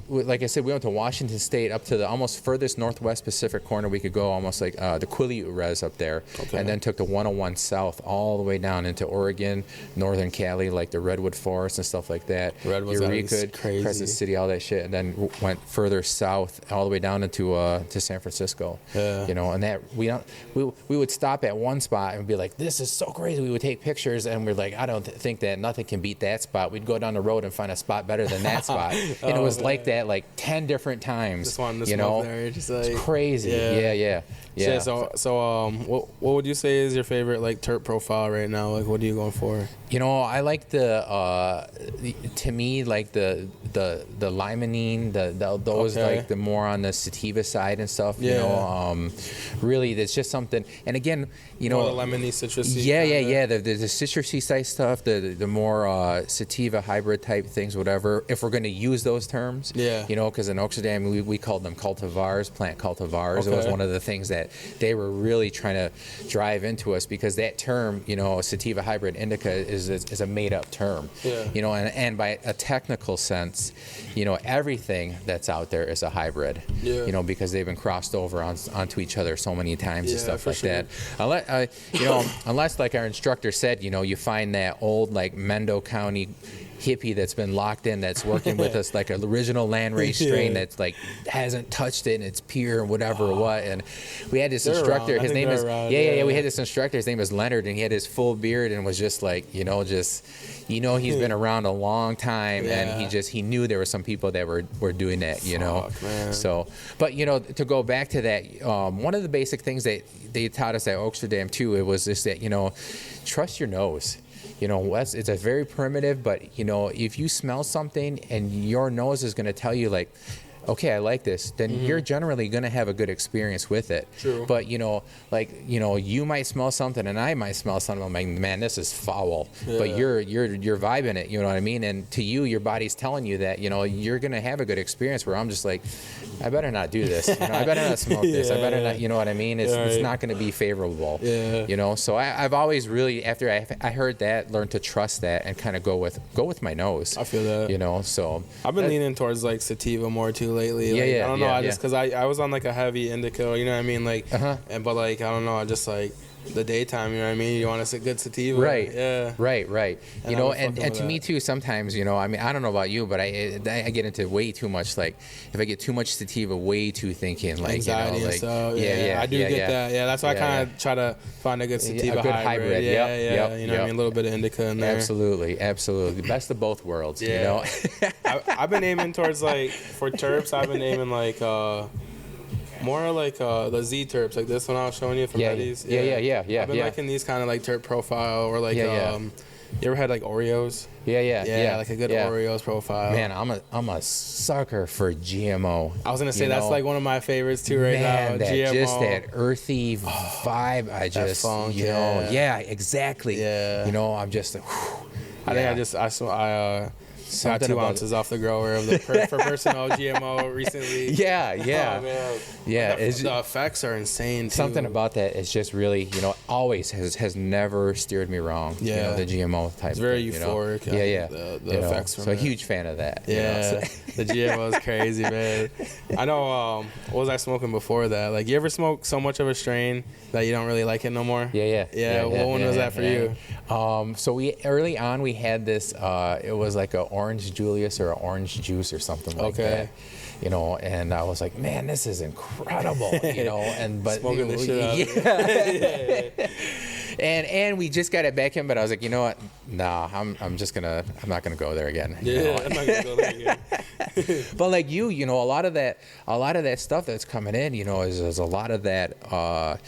like I said, we went to Washington State up to the almost furthest northwest Pacific corner we could go, almost like the Quileute Res up there, and then took the 101 south all the way down into Oregon, northern Cali, like the Redwood Forest and stuff like that. Eureka, Crescent City, all that shit, and then went further south all the way down into to San Francisco. You know, and that we would stop at one spot and be like, this is so crazy. We would take pictures and we're like, I don't think that nothing can beat that spot. We'd go down the road and find a spot better than that spot, and it was like that like 10 different times. You know, just like, it's crazy. Yeah. So what would you say is your favorite like terp profile right now? Like, what are you going for? You know, I like to me, like the limonene, those like the more on the sativa side and stuff. You know, really, it's just something. And again, you know, the lemony citrusy. The citrusy side stuff, the more sativa hybrid type things, whatever. If we're going to use those terms, you know, because in Oaksterdam we called them cultivars, plant cultivars. It was one of the things that they were really trying to drive into us, because that term, you know, sativa hybrid indica is a made up term. You know, and by a technical sense, you know, everything that's out there is a hybrid. You know, because they've been crossed over onto each other so many times and stuff like that. Unless like our instructor said, you know, you find that old like Mendo County hippie that's been locked in, that's working with us, like an original landrace strain that's like hasn't touched it and it's pure and whatever what. And we had this instructor, his name is we had this instructor, his name is Leonard, and he had his full beard and was just like, you know, he's been around a long time, and he knew there were some people that were doing that, you know. Man. So, but you know, to go back to that, one of the basic things that they taught us at Oaksterdam too, it was just that, you know, trust your nose. you know, it's a very primitive, but, you know, if you smell something and your nose is going to tell you, like, okay, I like this, then you're generally going to have a good experience with it. True. But, you know, like, you know, you might smell something and I might smell something. I'm like, man, this is foul. Yeah. But you're vibing it, you know what I mean? And to you, your body's telling you that, you know, you're going to have a good experience, where I'm just like, I better not do this. You know, I better not smoke this. I better not, you know what I mean? It's not going to be favorable. Yeah. You know, so I've always really, after I heard that, learned to trust that and kind of go with my nose. I feel that. You know, so. I've been leaning towards like sativa more too lately. Like, I don't know. I just, because I was on like a heavy indica, you know what I mean? Like, but like, I don't know. I just like, the daytime, you know what I mean? You want a good sativa. Right. Yeah. Right. And you know, and to me too, sometimes, you know, I mean, I don't know about you, but I get into way too much, like, if I get too much sativa, way too thinking, like, anxiety, you know, like, and stuff. I do get that. Yeah, that's why I kind of try to find a good sativa hybrid. Yeah. You know what I mean? A little bit of indica in there. Absolutely. Best of both worlds, you know? I've been aiming towards, like, for terps, I've been aiming, like, more like the Z terps, like this one I was showing you from Eddie's. Yeah. I've been liking these kind of like terp profile, or like you ever had like Oreos? Yeah, like a good Oreos profile. Man, I'm a sucker for GMO. I was gonna say that's like one of my favorites too right now. That GMO. Just that earthy vibe. I just funk, you know, exactly. Yeah. You know, I'm just. I think I got 2 ounces off the grower of the for personal GMO recently. Yeah. Oh, man. Yeah. The effects are insane too. Something about that is just really, you know, always has never steered me wrong. Yeah. You know, the GMO type. It's very thing, euphoric. You know? Yeah. The effects from so it. a huge fan of that. Yeah. You know, so. The GMO is crazy, man. I know. What was I smoking before that? Like, you ever smoke so much of a strain that you don't really like it no more? Yeah. What one was that for you? So we early on we had this. It was like a orange Julius or an orange juice or something like that. You know, and I was like, man, this is incredible. You know, but smoking the shit out of it. And we just got it back in, but I was like, you know what? Nah, I'm not gonna go there again. Yeah, you know? I'm not gonna go there again. But like you know, a lot of that stuff that's coming in, you know, is a lot of that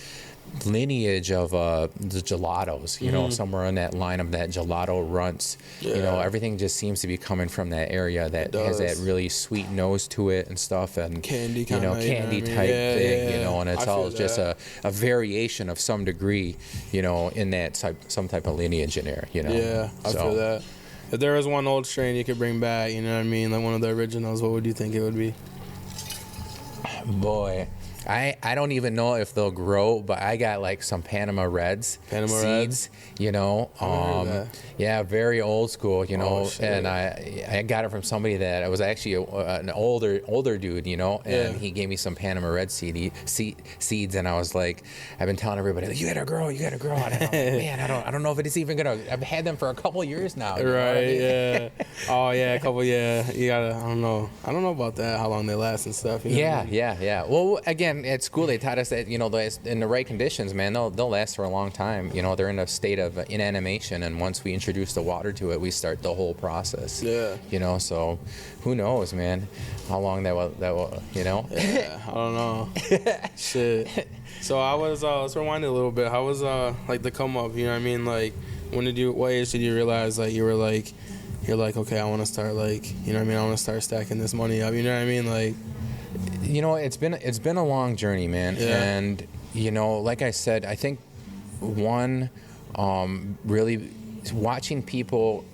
lineage of the gelatos, you know, somewhere in that line of that gelato runts. You know, everything just seems to be coming from that area that has that really sweet nose to it and stuff, and candy type thing, you know, and it's all just a variation of some degree, you know, in that some type of lineage in there, you know. Yeah, I feel that. If there was one old strain you could bring back, you know what I mean, like one of the originals, what would you think it would be? Boy, I don't even know if they'll grow, but I got like some Panama Reds seeds, you know. Yeah, very old school, you know. And I got it from somebody that was actually an older dude, you know, and he gave me some Panama Red seeds, and I was like, I've been telling everybody, like, you gotta grow. And man, I don't know if it's even gonna. I've had them for a couple years now. Right? Yeah. Oh yeah, a couple. Yeah, you gotta. I don't know about that. How long they last and stuff. You know yeah. Well, again, at school they taught us that, you know, in the right conditions, man, they'll last for a long time. You know, they're in a state of inanimation, and once we introduce the water to it, we start the whole process. Yeah. You know, so who knows, man, how long that will, you know. Yeah, I don't know. Shit. So I was let's rewind a little bit. How was like the come up? You know what I mean? Like, what age did you realize like you're like, okay, I want to start, like, you know what I mean? I want to start stacking this money up. You know what I mean? Like, you know, it's been a long journey, man. Yeah. And, you know, like I said, I think one, really watching people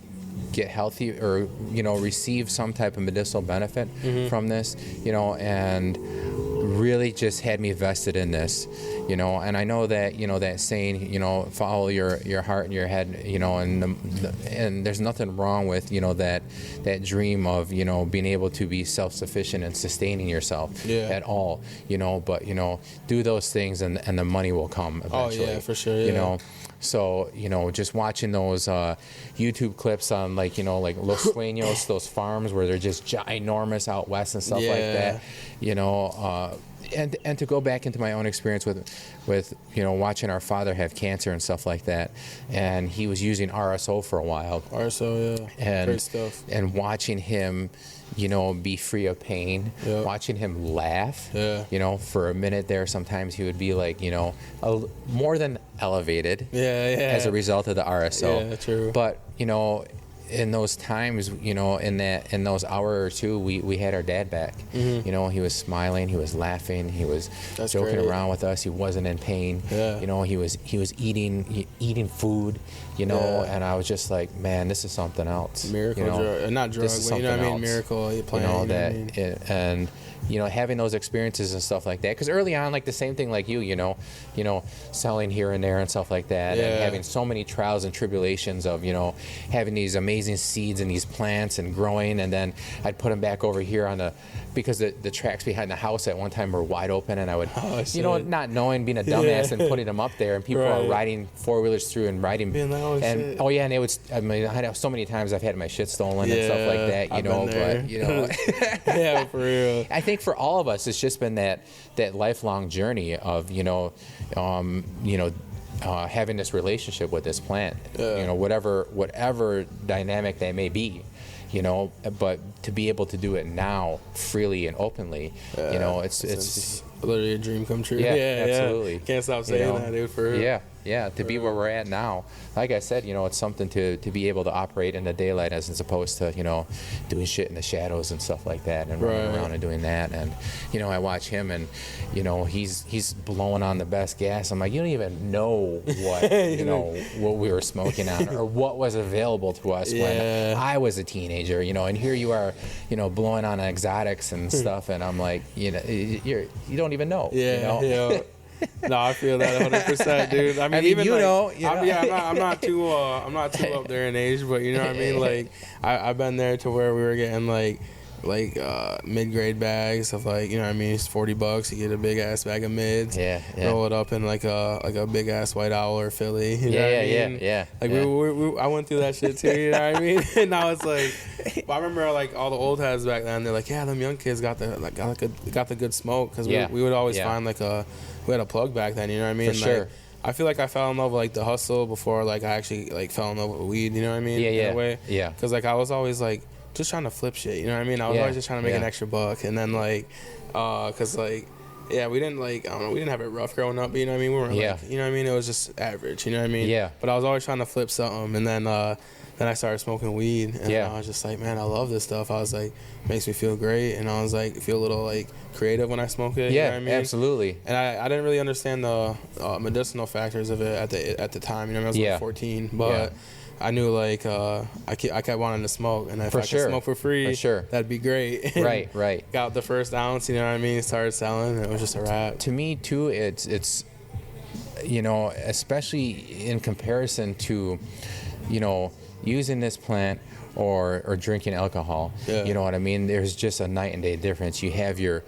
get healthy or, you know, receive some type of medicinal benefit from this, you know, and really just had me vested in this, you know. And I know that, you know, that saying, you know, follow your heart and your head, you know, and there's nothing wrong with, you know, that dream of, you know, being able to be self-sufficient and sustaining yourself at all, you know. But, you know, do those things and the money will come eventually. Oh yeah, for sure. Yeah. You know. So, you know, just watching those YouTube clips on, like, you know, like Los Sueños, those farms where they're just ginormous out west and stuff like that, you know, and to go back into my own experience with, you know, watching our father have cancer and stuff like that, and he was using RSO for a while. RSO, yeah, great stuff. And watching him, you know, be free of pain, watching him laugh, you know, for a minute there, sometimes he would be like, you know, more than elevated. Yeah, yeah. As a result of the RSO. Yeah, true. But in those times, in those hour or two, we had our dad back. Mm-hmm. He was smiling, he was laughing, he was joking around with us. He wasn't in pain. Yeah. He was eating food. And I was just like, man, this is something else. Miracle drug, not drug, but miracle. And having those experiences and stuff like that. Because early on, like the same thing like you, selling here and there and stuff like that, and having so many trials and tribulations of, having these amazing seeds and these plants and growing, and then I'd put them back over here because the tracks behind the house at one time were wide open, and I would, not knowing, being a dumbass and putting them up there, and people are riding 4-wheelers through and riding. And it would. I had so many times I've had my shit stolen and stuff like that, but yeah, for real. I think for all of us, it's just been that lifelong journey of having this relationship with this plant, whatever dynamic that may be, but to be able to do it now freely and openly, it's literally a dream come true. Yeah, absolutely. Yeah. Can't stop saying that, dude, for real. Yeah, to be where we're at now. Like I said, it's something to be able to operate in the daylight as opposed to, doing shit in the shadows and stuff like that, and running around and doing that. And, I watch him, and, he's blowing on the best gas. I'm like, you don't even know what, what we were smoking on or what was available to us when I was a teenager, and here you are, blowing on exotics and stuff. And I'm like, you don't even know. Yeah. No, I feel that 100%, dude. I mean even I'm not too up there in age, but you know what I mean. Like I've been there to where we were getting like mid-grade bags of it's $40. You get a big ass bag of mids. Yeah. Roll it up in like a big ass White Owl or Philly. You know what I mean? Yeah. I went through that shit too. You know what I mean? And now it's like, I remember like all the old heads back then. They're like, yeah, them young kids got the good smoke, because we would always find we had a plug back then. You know what I mean? For sure. I feel like I fell in love with the hustle before I actually fell in love with weed. You know what I mean? In a way. Yeah. Because I was always just trying to flip shit, you know what I mean? I was always just trying to make an extra buck, and then cause we didn't we didn't have it rough growing up, you know what I mean? We weren't you know what I mean? It was just average, you know what I mean? Yeah. But I was always trying to flip something, and then I started smoking weed, and I was just like, man, I love this stuff. I was like, makes me feel great, and I was like, feel a little creative when I smoke it. Yeah, you know what I mean? Absolutely. And I didn't really understand the medicinal factors of it at the time. You know, I was 14, but. I knew I kept wanting to smoke, and if I could smoke for free, that'd be great. Right. Got the first ounce, you know what I mean? Started selling, and it was just a wrap. To me too, it's especially in comparison to, using this plant or drinking alcohol. Yeah. You know what I mean? There's just a night and day difference. You have your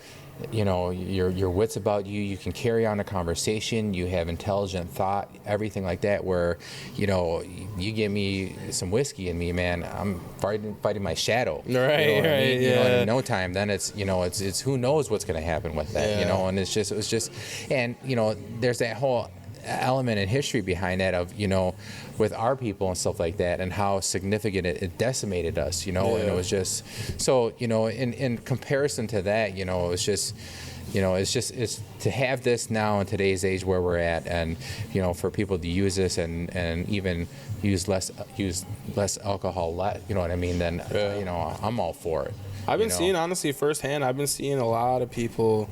wits about you. You can carry on a conversation. You have intelligent thought, everything like that. Where, you give me some whiskey in me, man, I'm fighting my shadow. Right. In no time, then it's it's who knows what's going to happen with that. And it was just, and there's that whole element in history behind that of with our people and stuff like that, and how significant it decimated us, and it was just so in comparison to that, it's just it's to have this now in today's age where we're at, and for people to use this and even use less alcohol, you know what I mean, then I'm all for it. I've been seeing, honestly, firsthand, I've been seeing a lot of people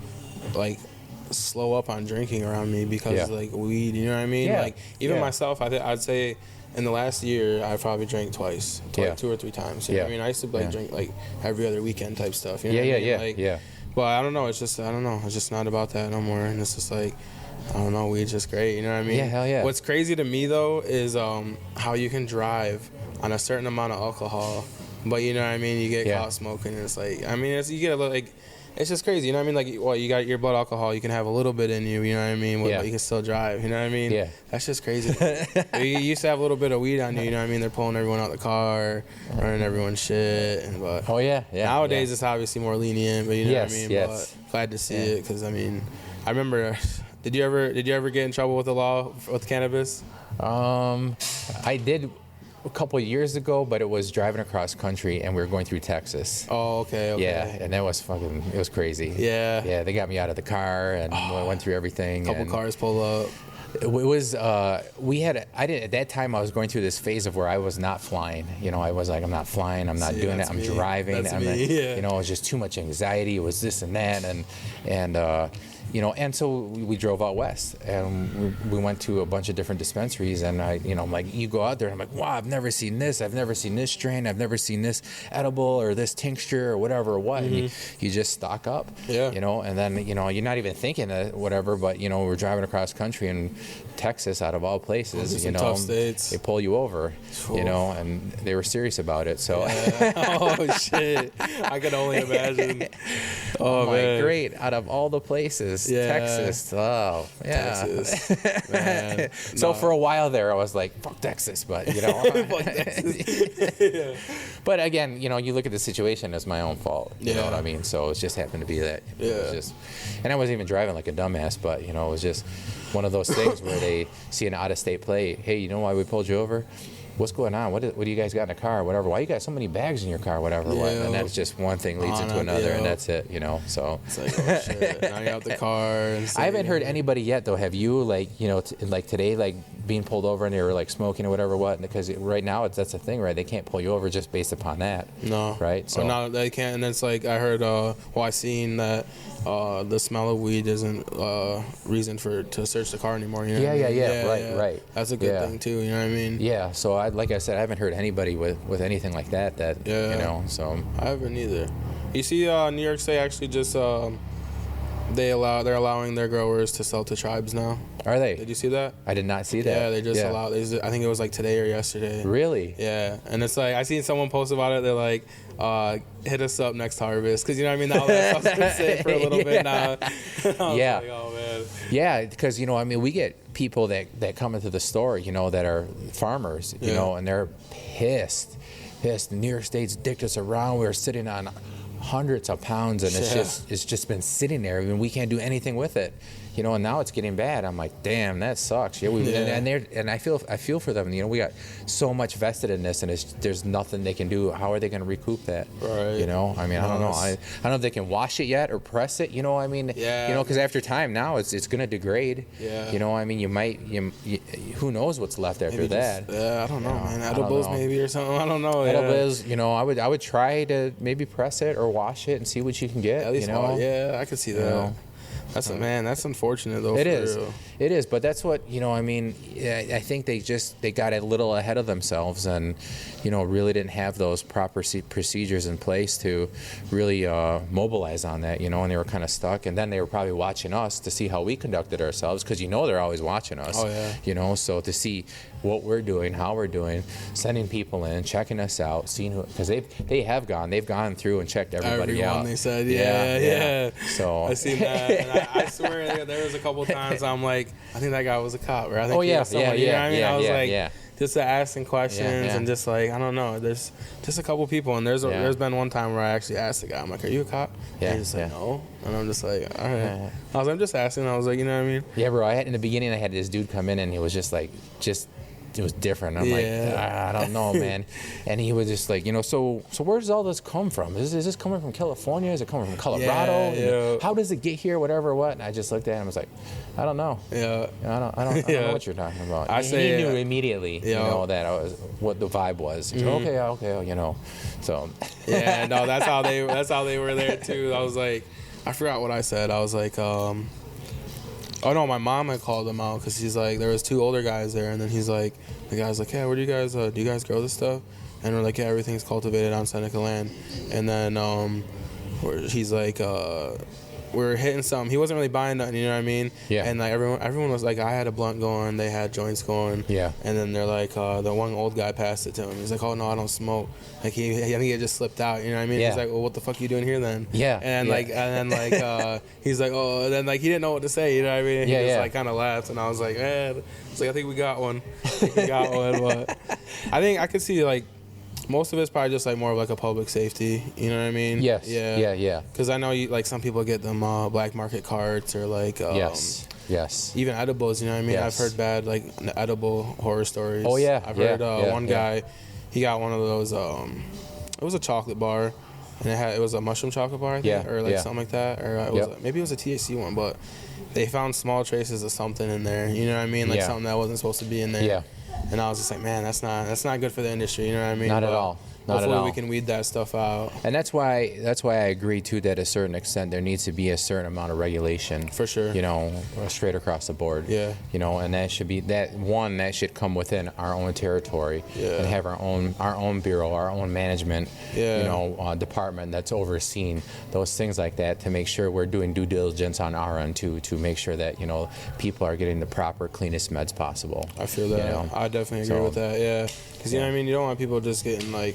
slow up on drinking around me because weed, you know what I mean? Even myself, I'd say in the last year I probably drank twice, 2 or 3 times. You know what I mean? I used to drink every other weekend type stuff. You know what I mean? But I don't know. It's just it's just not about that no more. And it's just I don't know. Weed's just great. You know what I mean? Yeah, hell yeah. What's crazy to me though is how you can drive on a certain amount of alcohol, but you know what I mean? You get caught smoking, and it's you get a little it's just crazy, you know what I mean? You got your blood alcohol, you can have a little bit in you, you know what I mean? But you can still drive, you know what I mean? Yeah. That's just crazy. You used to have a little bit of weed on you, you know what I mean? They're pulling everyone out the car, running everyone's shit. Nowadays it's obviously more lenient, but you know what I mean? But glad to see it, because I remember, did you ever get in trouble with the law with cannabis? I did a couple of years ago, but it was driving across country, and we were going through Texas. Oh, okay. Yeah, and that was it was crazy. Yeah. Yeah, they got me out of the car and went through everything. Couple cars pull up. It was at that time I was going through this phase of where I was not flying. You know, I was like, I'm not flying, I'm not doing it, I'm driving. You know, it was just too much anxiety. It was this and that, and you know, and so we drove out west, and we went to a bunch of different dispensaries, and I'm like, you go out there, and I'm like, wow, I've never seen this strain, I've never seen this edible or this tincture or whatever, and you just stock up, you know, and then, you know, you're not even thinking of whatever, but, you know, we're driving across country in Texas, out of all places, you know, tough states. They pull you over, you know, and they were serious about it, so. Oh, shit. I could only imagine. Oh, man. Like, great, out of all the places. Texas. Oh, yeah. Texas. Man. So for a while there, I was like, fuck Texas, but, you know. Fuck Texas. But again, you know, you look at the situation as my own fault. You know what I mean? So it just happened to be that. It was just, and I wasn't even driving like a dumbass, but, you know, it was just one of those things where they see an out-of-state plate. Hey, you know why we pulled you over? What's going on? What do you guys got in the car? Whatever. Why you got so many bags in your car? Whatever. And that's just one thing leads into another, and that's it. You know. So. It's like, oh shit! Now you're out the car. And I haven't heard anybody yet though. Have you, like, you know, like today, like being pulled over and they were like smoking or whatever? What? Because right now that's a thing, right? They can't pull you over just based upon that. No. Right. So no, they can't. And it's like I heard. I seen that. The smell of weed isn't reason to search the car anymore. You know Right. That's a good thing too. You know what I mean? Yeah. So like I said, I haven't heard anybody with anything like that. You know. So I haven't either. You see, New York State actually just they're allowing their growers to sell to tribes now. Are they? Did you see that? I did not see that. Yeah, they just allowed. I think it was like today or yesterday. Really? Yeah, and it's like I seen someone post about it. They're like, hit us up next harvest, because you know what I mean. All that stuff's been sitting for a little bit now. Yeah. Like, oh man. Yeah, because you know, I mean, we get people that come into the store, you know, that are farmers, you know, and they're pissed. The New York State's dicked us around. We're sitting on hundreds of pounds, and it's just been sitting there. I mean, we can't do anything with it, you know. And now it's getting bad. I'm like, damn, that sucks. And I feel for them. You know, we got so much vested in this, and there's nothing they can do. How are they going to recoup that? Right. You know, I mean, I don't know. I don't know if they can wash it yet or press it. You know, I mean, you know, because after time now it's going to degrade. Yeah. You know, I mean, you who knows what's left after maybe that? I don't know, man. Edibles maybe or something. I don't know. Edibles. You know, I would try to maybe press it or wash it and see what you can get. At least, you know? I could see that. You know? That's unfortunate though. It is, but that's what, you know, I mean, I think they got a little ahead of themselves, and, you know, really didn't have those proper procedures in place to really mobilize on that, you know, and they were kind of stuck, and then they were probably watching us to see how we conducted ourselves, because, you know, they're always watching us. Oh, yeah. You know, so to see what we're doing, how we're doing, sending people in, checking us out, seeing who, because they've gone through and checked everybody out. They said, yeah. So I seen that, and I swear there was a couple of times I'm like, I think that guy was a cop, or I think he was someone, you know what I mean? I was like, just asking questions and just like, I don't know, there's just a couple people, and there's been one time where I actually asked the guy, I'm like, are you a cop? And he just said no, and I'm just like, all right. I'm just asking. I was like, you know what I mean? Yeah, bro. In the beginning, I had this dude come in, and he was just like, it was different. I'm like, I don't know, man. And he was just like, you know, so where does all this come from? Is this coming from California? Is it coming from Colorado? You know, how does it get here? Whatever, what? And I just looked at him and was like, I don't know. Yeah. I don't know what you're talking about. He knew immediately, you know, that I was what the vibe was. He said, okay, you know. So. Yeah, no, that's how they were there too. I was like, I forgot what I said. I was like, oh no, my mom had called him out because he's like, there was two older guys there, and then he's like, the guy's like, yeah, where do you guys grow this stuff? And we're like, yeah, everything's cultivated on Seneca land. And then he's like, we're hitting something. He wasn't really buying nothing, you know what I mean? Yeah. And like everyone was like, I had a blunt going, they had joints going. Yeah. And then they're like, the one old guy passed it to him. He's like, oh no, I don't smoke. Like I think he just slipped out, you know what I mean? Yeah. He's like, well, what the fuck are you doing here then? Yeah. And then he's like, oh, and then like he didn't know what to say, you know what I mean? He just like kind of laughed, and I was like, I think we got one. But I think I could see like most of it's probably just like more of like a public safety, you know what I mean? Yes. Yeah. Because I know like some people get them black market carts or like yes. Even edibles, you know what I mean? Yes. I've heard bad like edible horror stories. Oh yeah. I've heard one guy, he got one of those. It was a chocolate bar, and it was a mushroom chocolate bar, I think, or like something like that, or maybe it was a THC one, but they found small traces of something in there. You know what I mean? Like something that wasn't supposed to be in there. Yeah. And I was just like, man, that's not good for the industry. You know what I mean? Not at all. Hopefully we can weed that stuff out. And that's why I agree too that at a certain extent there needs to be a certain amount of regulation. For sure. You know, straight across the board. Yeah. You know, and that should be that should come within our own territory. Yeah. And have our own bureau, our own management. Yeah. You know, department that's overseeing those things like that to make sure we're doing due diligence on our end too, to make sure that, you know, people are getting the proper, cleanest meds possible. I feel that. You know? I definitely agree with that. Yeah. Because you know what I mean, you don't want people just getting like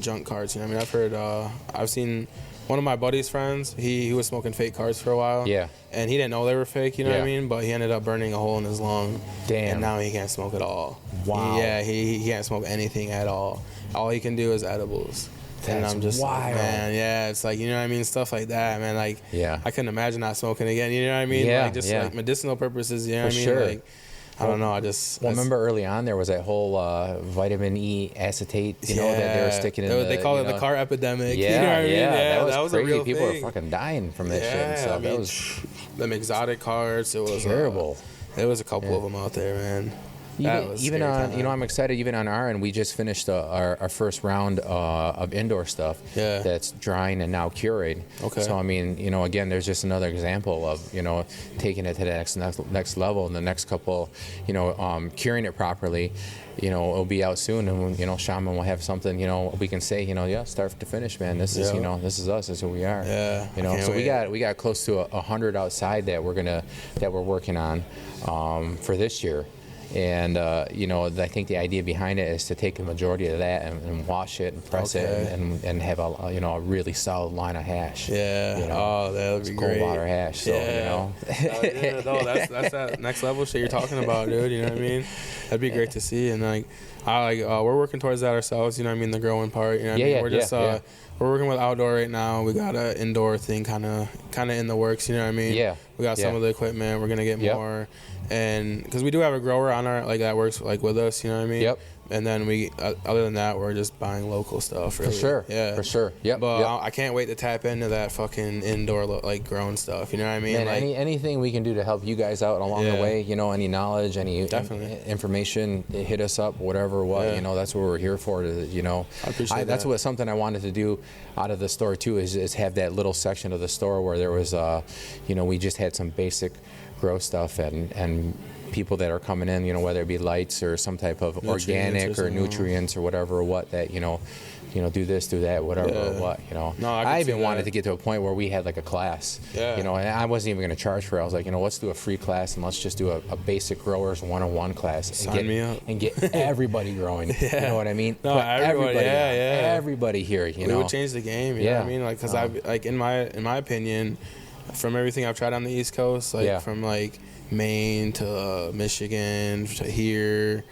junk cards. You know what I mean, I've seen one of my buddy's friends. He was smoking fake cards for a while. Yeah. And he didn't know they were fake. You know what I mean? But he ended up burning a hole in his lung. Damn. And now he can't smoke at all. Wow. He can't smoke anything at all. All he can do is edibles. That's and I'm just wild. Like, man, yeah, it's like, you know what I mean, stuff like that, man. Like, I couldn't imagine not smoking again. You know what I mean? Yeah. Like just like medicinal purposes. You know what I mean? Sure. Like, I don't know. Remember early on there was that whole vitamin E acetate, you know, that they were sticking in. They call it the car epidemic. Yeah, you know what I mean? that was crazy. A real People thing. were fucking dying from that shit. And stuff. I mean, that was them exotic cards. It was terrible. There was a couple of them out there, man. Even on, you know, I'm excited. Even on our end, we just finished our first round of indoor stuff. Yeah. That's drying and now curing. Okay. So I mean, you know, again, there's just another example of, you know, taking it to the next level. And the next couple, you know, curing it properly. You know, it'll be out soon, and you know, Shaman will have something. You know, we can say, you know, start to finish, man. This is, you know, this is us. This is who we are. Yeah. You know, so we got close to 100 outside that we're working on for this year. And, you know, I think the idea behind it is to take the majority of that and wash it and press it and have a really solid line of hash. Yeah. You know? Oh, that would be great. Cold water hash. So, you know. That's that next level shit you're talking about, dude. You know what I mean? That'd be great to see. And like, we're working towards that ourselves. You know what I mean? The growing part. You know what I mean? We're just we're working with outdoor right now. We got an indoor thing kind of in the works. You know what I mean? Yeah. We got some of the equipment. We're gonna get more. And because we do have a grower on our that works with us, you know what I mean? Yep. And then we, other than that, we're just buying local stuff. Really. For sure. Yeah. For sure. Yep. But I can't wait to tap into that fucking indoor grown stuff. You know what I mean? Man, anything we can do to help you guys out along the way. You know, any knowledge, any information, hit us up. Whatever. You know, that's what we're here for. You know, I appreciate that. That's something I wanted to do out of the store too. Is have that little section of the store where there was, you know, we just had some basic grow stuff and people that are coming in, you know, whether it be lights or some type of organic or nutrients or whatever, that, you know, do this, do that, whatever, or what, you know. No, I even wanted to get to a point where we had like a class, you know, and I wasn't even going to charge for it. I was like, you know, let's do a free class and let's just do a basic growers 101 class. Sign me up. And get everybody growing. You know what I mean? No, everybody, everybody here, you know. We would change the game, you know what I mean? Like, because in my opinion, from everything I've tried on the East Coast, from Maine to Michigan to here,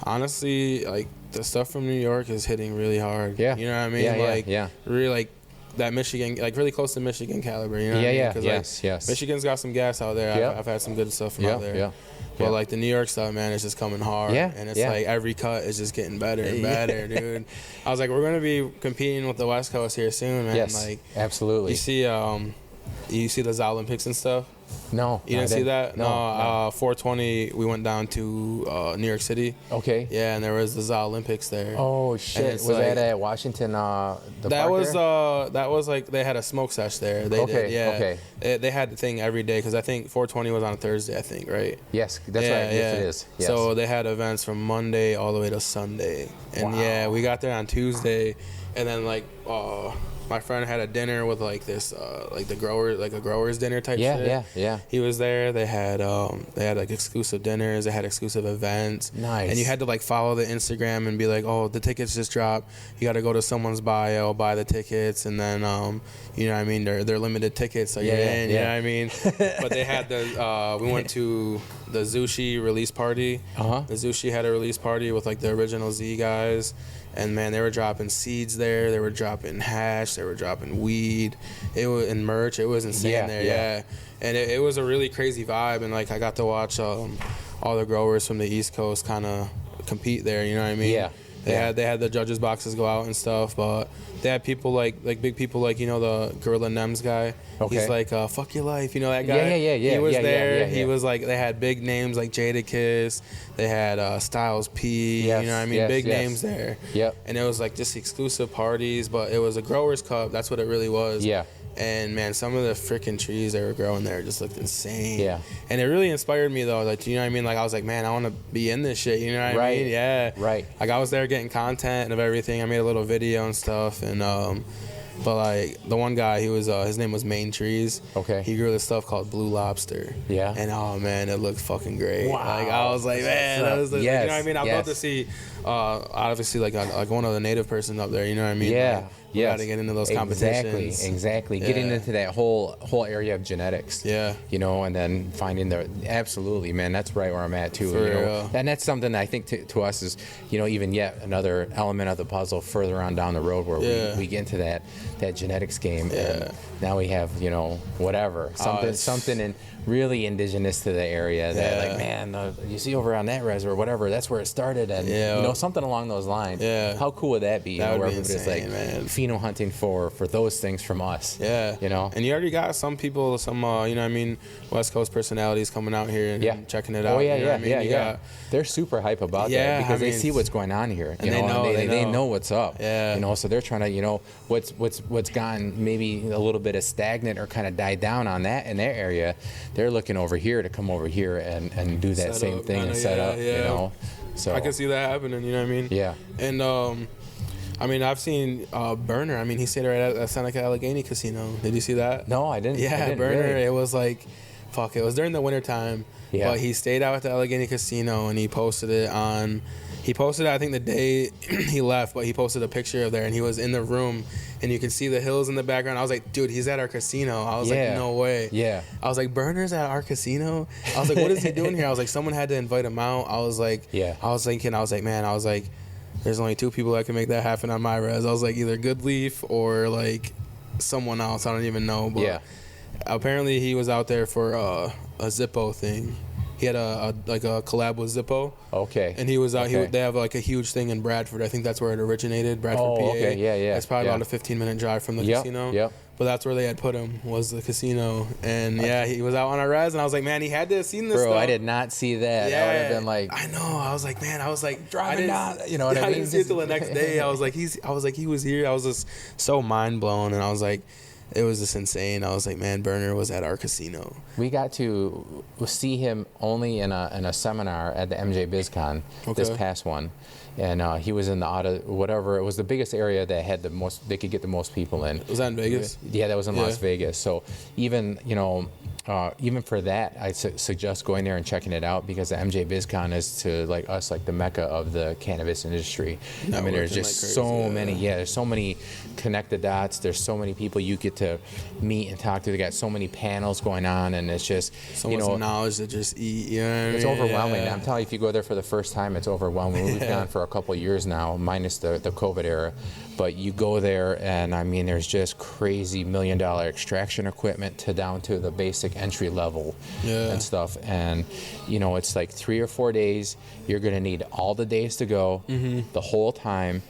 honestly, the stuff from New York is hitting really hard. Yeah. You know what I mean? Really that Michigan, really close to Michigan caliber. You know what I mean? Yes. Michigan's got some gas out there. I've had some good stuff from out there. Yeah. But the New York stuff, man, is just coming hard. Yeah. And it's every cut is just getting better and better, dude. I was like, we're gonna be competing with the West Coast here soon, man. Yes. Absolutely. You see the Olympics and stuff? No. You didn't see that? No. 420, we went down to New York City. Okay. Yeah, and there was the Olympics there. Oh shit! Was that at Washington? That was they had a smoke sesh there. They did. Yeah. Okay. They had the thing every day because I think 420 was on a Thursday. I think, right? Yes, that's right. Yes, it is. Yes. So they had events from Monday all the way to Sunday, and we got there on Tuesday, and then my friend had a dinner with this a growers dinner type shit. Yeah. He was there. They had exclusive dinners. They had exclusive events. Nice. And you had to follow the Instagram and be like, oh, the tickets just dropped. You got to go to someone's bio, buy the tickets, and then you know what I mean, they're limited tickets, so you're in. You know what I mean? But they had we went to the Zushi release party. The Zushi had a release party with the original Z guys. And man, they were dropping seeds there. They were dropping hash. They were dropping weed. It was in merch. It was insane there. Yeah. And it was a really crazy vibe. And I got to watch all the growers from the East Coast kind of compete there. You know what I mean? Yeah. They had the judges' boxes go out and stuff, but they had people like big people like, you know, the Gorilla Nems guy. Okay. He's like, fuck your life, you know that guy? Yeah. He was there. He was like, they had big names like Jadakiss. They had Styles P. Yes, you know what I mean? Big names there. Yep. And it was like just exclusive parties, but it was a growers cup. That's what it really was. Yeah. And man, some of the freaking trees they were growing there just looked insane. Yeah. And it really inspired me though. Like, you know what I mean? Like I was like, man, I want to be in this shit. You know what I mean? Yeah. Right. Like I was there getting content of everything. I made a little video and stuff. And but like the one guy, he was his name was Main Trees. Okay. He grew this stuff called Blue Lobster. Yeah. And oh man, it looked fucking great. Wow. Like I was like, man, that was yes. you know what I mean? I'd love to see obviously like one other native person up there. You know what I mean? Yeah. Like, you got to get into those competitions. Exactly. Yeah. Getting into that whole area of genetics. Yeah. You know, and then finding absolutely, man, that's right where I'm at too. For you know? real. And that's something that I think to us is, you know, even yet another element of the puzzle further on down the road where we get into that genetics game. Yeah. And now we have, you know, whatever, something in really indigenous to the area that like, man, you see over on that reservoir, whatever, that's where it started. And, you know, something along those lines. Yeah. How cool would that be? That would be insane, insane, like, man. pheno hunting for those things from us. Yeah. You know? And you already got some people, you know what I mean, West Coast personalities coming out here and checking it out. Oh, yeah, you know what I mean? They're super hype about that because they see what's going on here. You know, they know what's up. Yeah. You know, so they're trying to, you know, what's gone maybe a little bit of stagnant or kind of died down on that in their area. They're looking over here to come over here and do that same thing and set up, you know. So I can see that happening, you know what I mean? Yeah. And I mean, I've seen Burner. I mean, he stayed right at Seneca Allegheny Casino. Did you see that? No, I didn't. Yeah, Burner. Really. It was like, it was during the wintertime. Yeah. But he stayed out at the Allegheny Casino and he posted it on. He posted it, I think, the day he left, but he posted a picture of there and he was in the room and you can see the hills in the background. I was like, dude, he's at our casino. I was like, no way. Yeah. I was like, Burner's at our casino? I was like, what is he doing here? I was like, someone had to invite him out. I was like, I was thinking, there's only two people that can make that happen on my res. I was like, either Goodleaf or like someone else. I don't even know. But apparently he was out there for a Zippo thing. He had a collab with Zippo. Okay. And he was out. Okay. They have like a huge thing in Bradford. I think that's where it originated. Bradford, PA. Okay. Yeah. It's probably about a 15-minute drive from the casino. Yep. But that's where they had put him, was the casino. And he was out on our res, and I was like, man, he had to have seen this stuff. I did not see that. Yeah. I would have been like, I know. I was like, driving down. You know what I mean? I didn't see it till the next day. I was like, he was here. I was just so mind blown, and I was like, it was just insane. I was like, man, Burner was at our casino. We got to see him only in a seminar at the MJ BizCon, this past one. And he was in the whatever. It was the biggest area that had the most. They could get the most people in. Was that in Vegas? Yeah, that was in Las Vegas. So even even for that, I suggest going there and checking it out because the MJ BizCon is to like us like the mecca of the cannabis industry. I mean, there's just so many. Yeah, there's so many connected dots. There's so many people you get to meet and talk to. They got so many panels going on, and it's just so much knowledge to just eat. You know what I mean? It's overwhelming. I'm telling you, if you go there for the first time, it's overwhelming. We've gone for a couple of years now, minus the COVID era. But you go there, and I mean, there's just crazy $1 million extraction equipment down to the basic entry level and stuff. And you know, it's like 3 or 4 days. You're gonna need all the days to go, the whole time.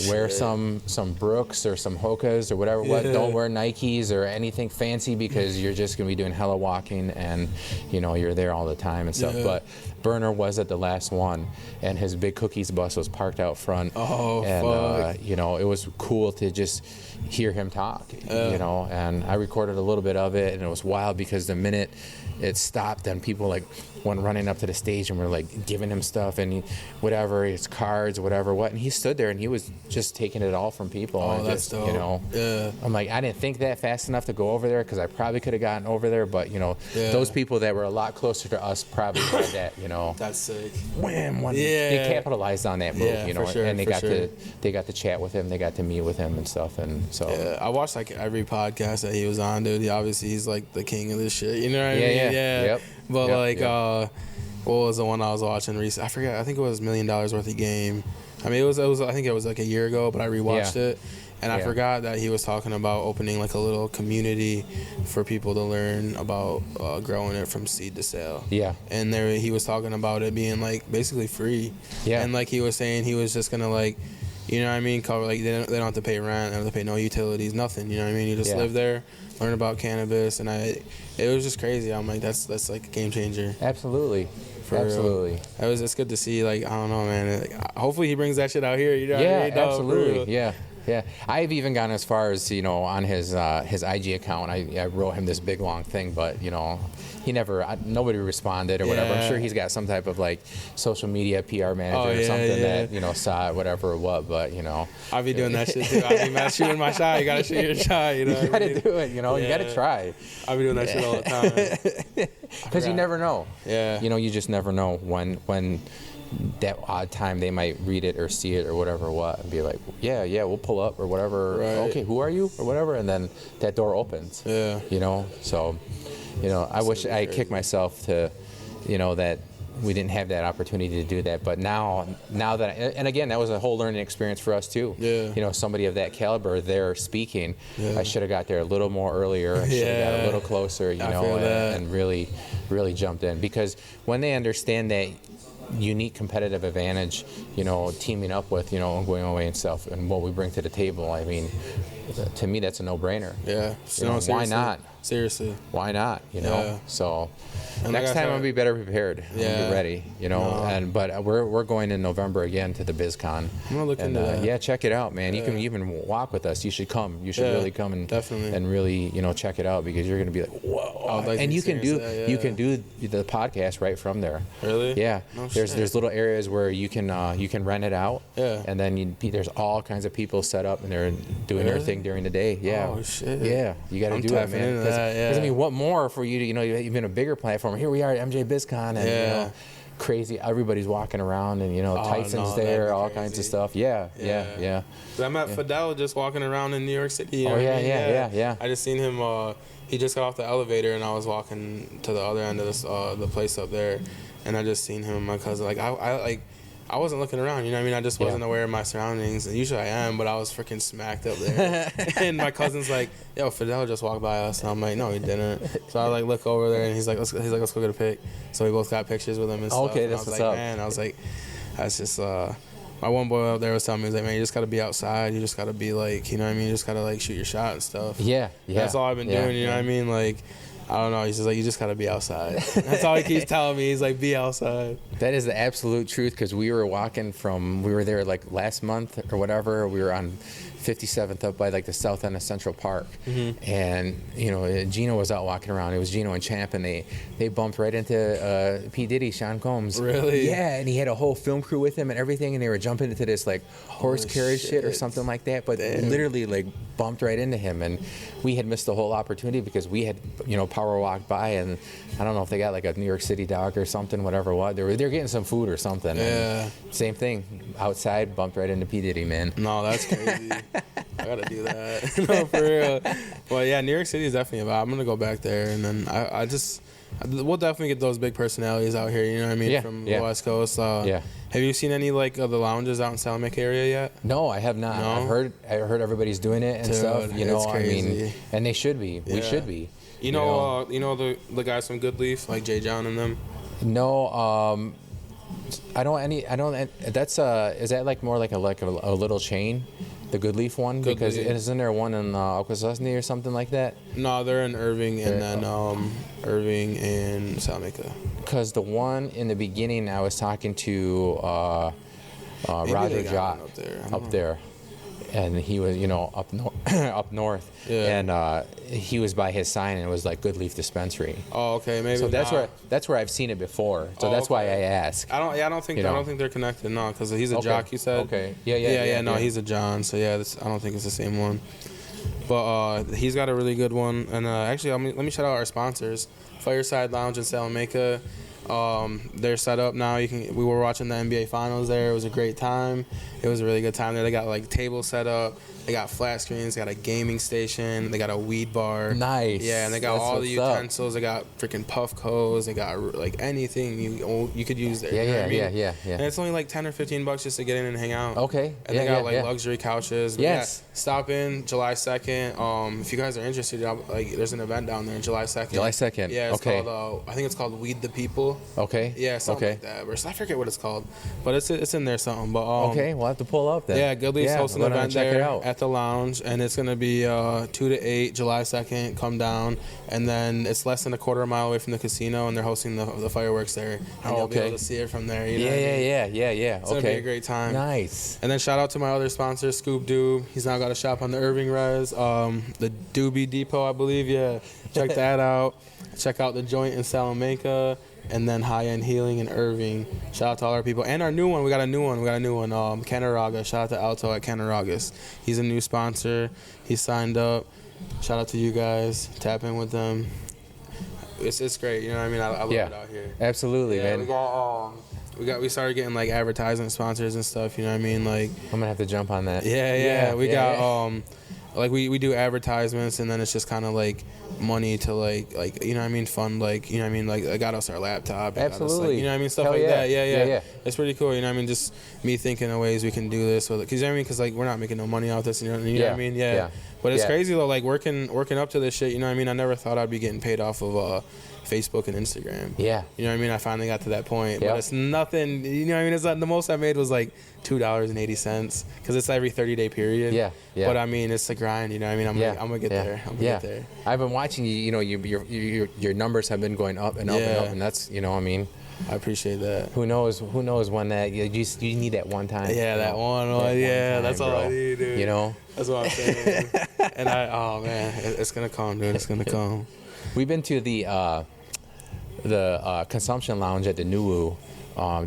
Wear some Brooks or some Hokas or whatever. Don't wear Nikes or anything fancy because you're just gonna be doing hella walking, and you know you're there all the time and stuff. But Burner was at the last one, and his Big Cookies bus was parked out front. And you know, it was cool to just hear him talk. You know, and I recorded a little bit of it, and it was wild because the minute it stopped, and people like went running up to the stage and were like giving him stuff and whatever, his cards, whatever, and he stood there and he was just taking it all from people. Oh, and that's just, dope. You know, I'm like, I didn't think that fast enough to go over there because I probably could have gotten over there, but you know, those people that were a lot closer to us probably had that. You know, that's sick. Wham! They capitalized on that move. You know, and they got to chat with him, they got to meet with him and stuff, and so. Yeah, I watched like every podcast that he was on, dude. He's like the king of this shit. You know what I mean? Yeah. Yep. But what was the one I was watching recently? I forget. I think it was $1 Million Worth of Game. I mean, it was. I think it was like a year ago, but I rewatched it, And I forgot that he was talking about opening like a little community for people to learn about growing it from seed to sale. Yeah. And there he was talking about it being like basically free. Yeah. And like he was saying he was just gonna like, you know what I mean, cover like they don't have to pay rent, they don't have to pay no utilities, nothing. You know what I mean? You just live there, learn about cannabis, and it was just crazy. I'm like that's like a game changer. Absolutely. Absolutely. It's good to see. Like I don't know, man. Like, hopefully he brings that shit out here. You know? Yeah, what I mean? absolutely. Yeah. Yeah, I've even gone as far as, you know, on his IG account, I wrote him this big long thing, but, you know, he nobody responded or whatever. I'm sure he's got some type of like social media PR manager or something that, you know, saw it, whatever or what, but, you you know. I'll be doing that shit too. I'll be shooting my shot. You gotta shoot your shot, you know. You gotta do it, you know, you gotta try. I'll be doing that shit all the time. Because you never know. Yeah. You know, you just never know when that odd time they might read it or see it or whatever and be like, yeah, we'll pull up or whatever. Right. Okay, who are you or whatever, and then that door opens. Yeah. You know, so, you know, I wish I kicked myself to, you know, that we didn't have that opportunity to do that. But now that, and again, that was a whole learning experience for us too. Yeah. You know, somebody of that caliber there speaking, I should have got there a little more earlier. I should have got a little closer, you know, and really jumped in, because when they understand that unique competitive advantage, you know, teaming up with, you know, Going Away and stuff, and what we bring to the table, I mean, to me, that's a no-brainer. Yeah. You know, why not? Seriously. Why not? You know. Yeah. So and next time I'll be better prepared. Yeah. I'll be ready. You know. But we're going in November again to the BizCon. I'm gonna look into that. Yeah, check it out, man. You can even walk with us. You should come. You should really come and definitely and really, you know, check it out, because you're gonna be like, whoa. And you can do the podcast right from there. Really? Yeah. No there's little areas where you can rent it out. Yeah. And then there's all kinds of people set up, and they're doing their thing during the day. Yeah. Oh shit. Yeah. You got to do it, man. Because I mean, what more for you to, you know, you've been a bigger platform. Here we are at MJ BizCon, and you know, crazy. Everybody's walking around, and you know, Tyson's there, all kinds of stuff. Yeah. I met Fidel just walking around in New York City. You know yeah. I just seen him. He just got off the elevator, and I was walking to the other end of this, the place up there, and I just seen him and my cousin. Like I wasn't looking around, you know what I mean? I just wasn't aware of my surroundings, and usually I am, but I was freaking smacked up there. And my cousin's like, yo, Fidel just walked by us, and I'm like, no, he didn't. So I like look over there, and he's like, let's go get a pic. So we both got pictures with him and stuff. Okay, and that's what's up. Man, I was like, that's just my one boy up there was telling me, he's like, man, you just gotta be outside. You just gotta be like, you know what I mean? You just gotta like shoot your shot and stuff. Yeah. That's all I've been doing. You know what I mean? Like, I don't know. He's just like, you just gotta be outside. That's all he keeps telling me. He's like, be outside. That is the absolute truth, because we were there like last month or whatever. We were on 57th up by like the south end of Central Park, and you know, Gino was out walking around. It was Gino and Champ, and they bumped right into P. Diddy, Sean Combs. Really? Yeah, and he had a whole film crew with him and everything, and they were jumping into this like horse carriage shit or something like that, but literally like bumped right into him, and we had missed the whole opportunity because we had, you know, power walked by, and I don't know if they got like a New York City dog or something, whatever. What they're getting some food or something. Yeah. And same thing. Outside, bumped right into P. Diddy, man. No, that's crazy. I gotta do that. No, for real. Well, yeah, New York City is definitely about. I'm gonna go back there, and then we'll definitely get those big personalities out here. You know what I mean? From the West Coast. Have you seen any like of the lounges out in Salamanca area yet? No, I have not. No? I heard everybody's doing it and stuff. You know, I mean, and they should be. We should be. You know the guys from Good Leaf, like Jay John and them. No, I don't. That's is that like more like a little chain, the Good Leaf one? Good because Leaf. Isn't there one in Akwesasne or something like that? No, they're in Irving, and then Irving and Salamanca. Because the one in the beginning, I was talking to Roger Jock up there. And he was, you know, up north, and he was by his sign, and it was like Good Leaf Dispensary. Oh, okay, maybe. So that's where I've seen it before. So that's why I ask. I don't think they're connected. No, because he's a Jock. You said. Okay. Yeah. He's a John. So yeah, I don't think it's the same one. But he's got a really good one. And actually, let me shout out our sponsors, Fireside Lounge in Salamanca. They're set up now. We were watching the NBA Finals there. It was a great time. It was a really good time there. They got like tables set up. They got flat screens. They got a gaming station. They got a weed bar. Nice. Yeah, and they got all the utensils. They got freaking Puffcos. They got like anything you could use there. Yeah. And it's only like $10 or $15 just to get in and hang out. Okay. And they got like luxury couches. Yes. stop in July 2nd. If you guys are interested, there's an event down there July 2nd. July 2nd. Yeah, it's called. I think it's called Weed the People. Okay. Yeah, something like that. Or I forget what it's called, but it's in there something. But okay, we'll have to pull up then. Yeah, Goodleaf's hosting an event there at the lounge, and it's gonna be 2 to 8, July 2nd. Come down, and then it's less than a quarter mile away from the casino, and they're hosting the fireworks there, and you'll be able to see it from there. Yeah. It's gonna be a great time. Nice. And then shout out to my other sponsor, Scoop Doob. He's now got a shop on the Irving Res, the Doobie Depot, I believe. Yeah, check that out. Check out the joint in Salamanca, and then High End Healing in Irving. Shout out to all our people, and our new one. We got a new one. Canaraga. Shout out to Alto at Canaragas. He's a new sponsor. He signed up. Shout out to you guys. Tap in with them. It's great. You know what I mean? I love it out here. Absolutely, man. We started getting like advertising sponsors and stuff, you know what I mean? Like I'm gonna have to jump on that. We got like we do advertisements, and then it's just kind of like money to like you know what I mean, fund, like, you know what I mean, like I got us our laptop. Absolutely. Like, you know what I mean, stuff like that. Yeah. It's pretty cool, you know what I mean, just me thinking of ways we can do this with it, because you know what I mean, because like we're not making no money off this, you know what I mean? Yeah. But it's crazy though, like working up to this shit, you know what I mean? I never thought I'd be getting paid off of Facebook and Instagram. Yeah. You know what I mean? I finally got to that point. But it's nothing, you know what I mean? It's not, the most I made was like $2.80, because it's every 30-day period. Yeah. But I mean, it's a grind, you know what I mean? I'm gonna get there. I'm gonna get there. I've been watching you, you know, your numbers have been going up and up and up, and that's, you know, I mean, I appreciate that. Who knows when that you need that one time. Yeah, that one. That's all I need, dude. You know? That's what I'm saying. And oh man, it's gonna come, dude. It's gonna come. We've been to the consumption lounge at the Nuwu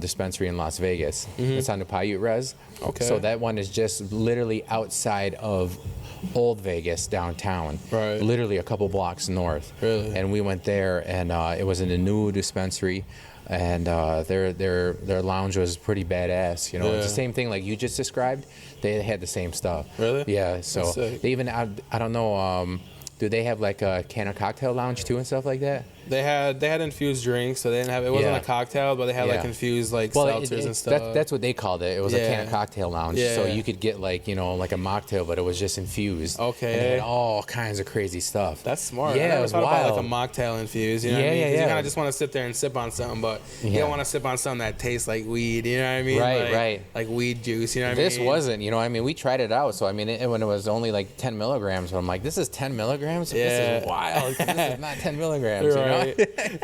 dispensary in Las Vegas. It's on the Paiute Res. Okay. So that one is just literally outside of Old Vegas downtown. Right. Literally a couple blocks north. Really? And we went there, and it was in the Nuwu dispensary, and their lounge was pretty badass. You know, it's the same thing like you just described. They had the same stuff. Really? Yeah. So they even I don't know. Do they have like a can of cocktail lounge too and stuff like that? They had infused drinks, so they didn't have, it wasn't a cocktail, but they had like infused like seltzers and stuff. That's what they called it. It was a can of cocktail lounge. Yeah. So you could get like, you know, like a mocktail, but it was just infused. Okay. And they had all kinds of crazy stuff. That's smart. Yeah, it was wild. About like a mocktail infused, you know what I mean? 'Cause you kind of just want to sit there and sip on something, but you don't want to sip on something that tastes like weed, you know what I mean? Right. Like weed juice, you know what I mean? This wasn't, you know, I mean, we tried it out. So I mean, when it was only like 10 milligrams, I'm like, this is 10 milligrams? Yeah. This is wild. This is not 10 milligrams, right. You know?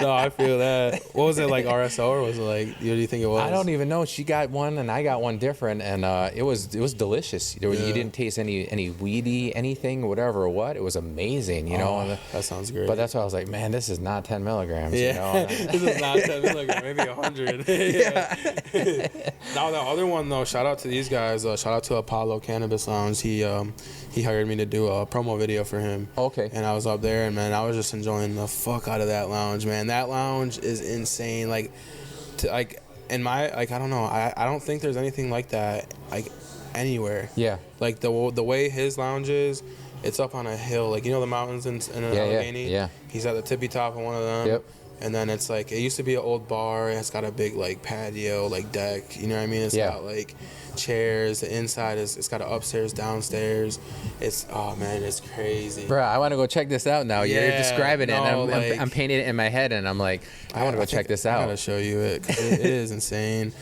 No, I feel that. What was it, like RSO, or was it like, what do you think it was? I don't even know. She got one and I got one different, and it was delicious. You didn't taste any weedy anything, whatever or what. It was amazing, you know. That sounds great. But that's why I was like, man, this is not 10 milligrams. Yeah, you know? this is not 10 milligrams, maybe 100. Now the other one though, shout out to these guys. Shout out to Apollo Cannabis Lounge. He hired me to do a promo video for him. Okay. And I was up there, and man, I was just enjoying the fuck out of that lounge, man. That lounge is insane. Like in my, like, I don't know. I don't think there's anything like that like anywhere. Yeah. Like the way his lounge is, it's up on a hill. Like, you know the mountains in Allegheny? Yeah. He's at the tippy top of one of them. Yep. And then it's like, it used to be an old bar. It's got a big like patio, like deck. You know what I mean? It's got like chairs. The inside it's got an upstairs, downstairs. It's, oh man, it's crazy. Bro, I want to go check this out now. You're describing it, and I'm painting it in my head, and I'm like, I want to go check this out. I gotta show you it, 'cause it is insane.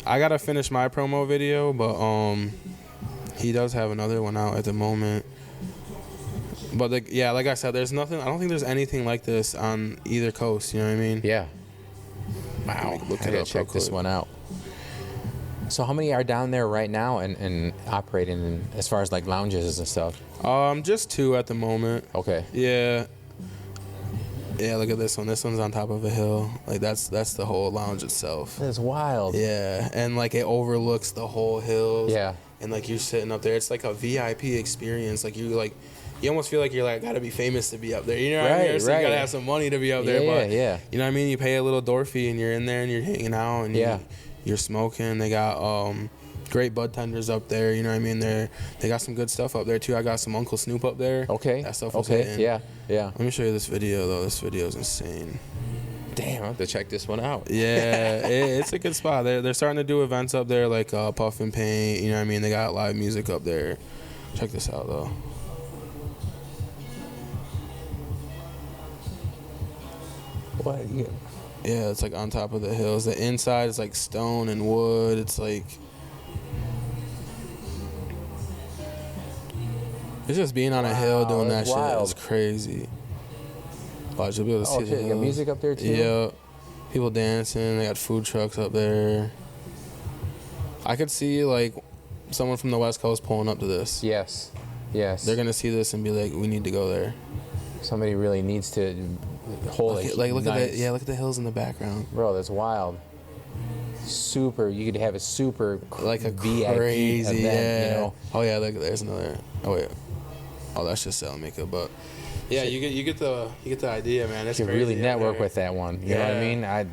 I gotta finish my promo video, but he does have another one out at the moment. But like I said, there's nothing. I don't think there's anything like this on either coast. You know what I mean? Yeah. Wow. Look it up. Check this one out. So how many are down there right now and operating as far as like lounges and stuff? Just 2 at the moment. Okay. Yeah. Yeah, look at this one. This one's on top of a hill. Like that's the whole lounge itself. That's wild. Yeah, and like it overlooks the whole hills. Yeah. And like you're sitting up there. It's like a VIP experience. Like you almost feel like you're like gotta be famous to be up there. You know what I mean? So you gotta have some money to be up there. But you know what I mean? You pay a little door fee and you're in there and you're hanging out and you're smoking. They got great bud tenders up there. You know what I mean? They got some good stuff up there too. I got some Uncle Snoop up there. Okay. That stuff was hitting. Yeah. Let me show you this video though. This video is insane. Damn, I have to check this one out. Yeah, it's a good spot. They're starting to do events up there like Puff and Paint. You know what I mean? They got live music up there. Check this out though. What? Yeah, it's like on top of the hills. The inside is like stone and wood. It's like it's just being on a hill doing that wild. shit. It's crazy. Watch, you'll be able to see the shit, you got music up there too? Yeah. People dancing. They got food trucks up there. I could see like someone from the West Coast pulling up to this. Yes. Yes. They're gonna see this and be like, "We need to go there." Somebody really needs to hold it. Look at look at the hills in the background. Bro, that's wild. Super. You could have a super like a VIP crazy event, yeah. You know? Oh yeah, look, there's another. Oh wait. Oh, that's just selling makeup, but yeah, you get the idea, man. It's you crazy really network with that one. You know what I mean?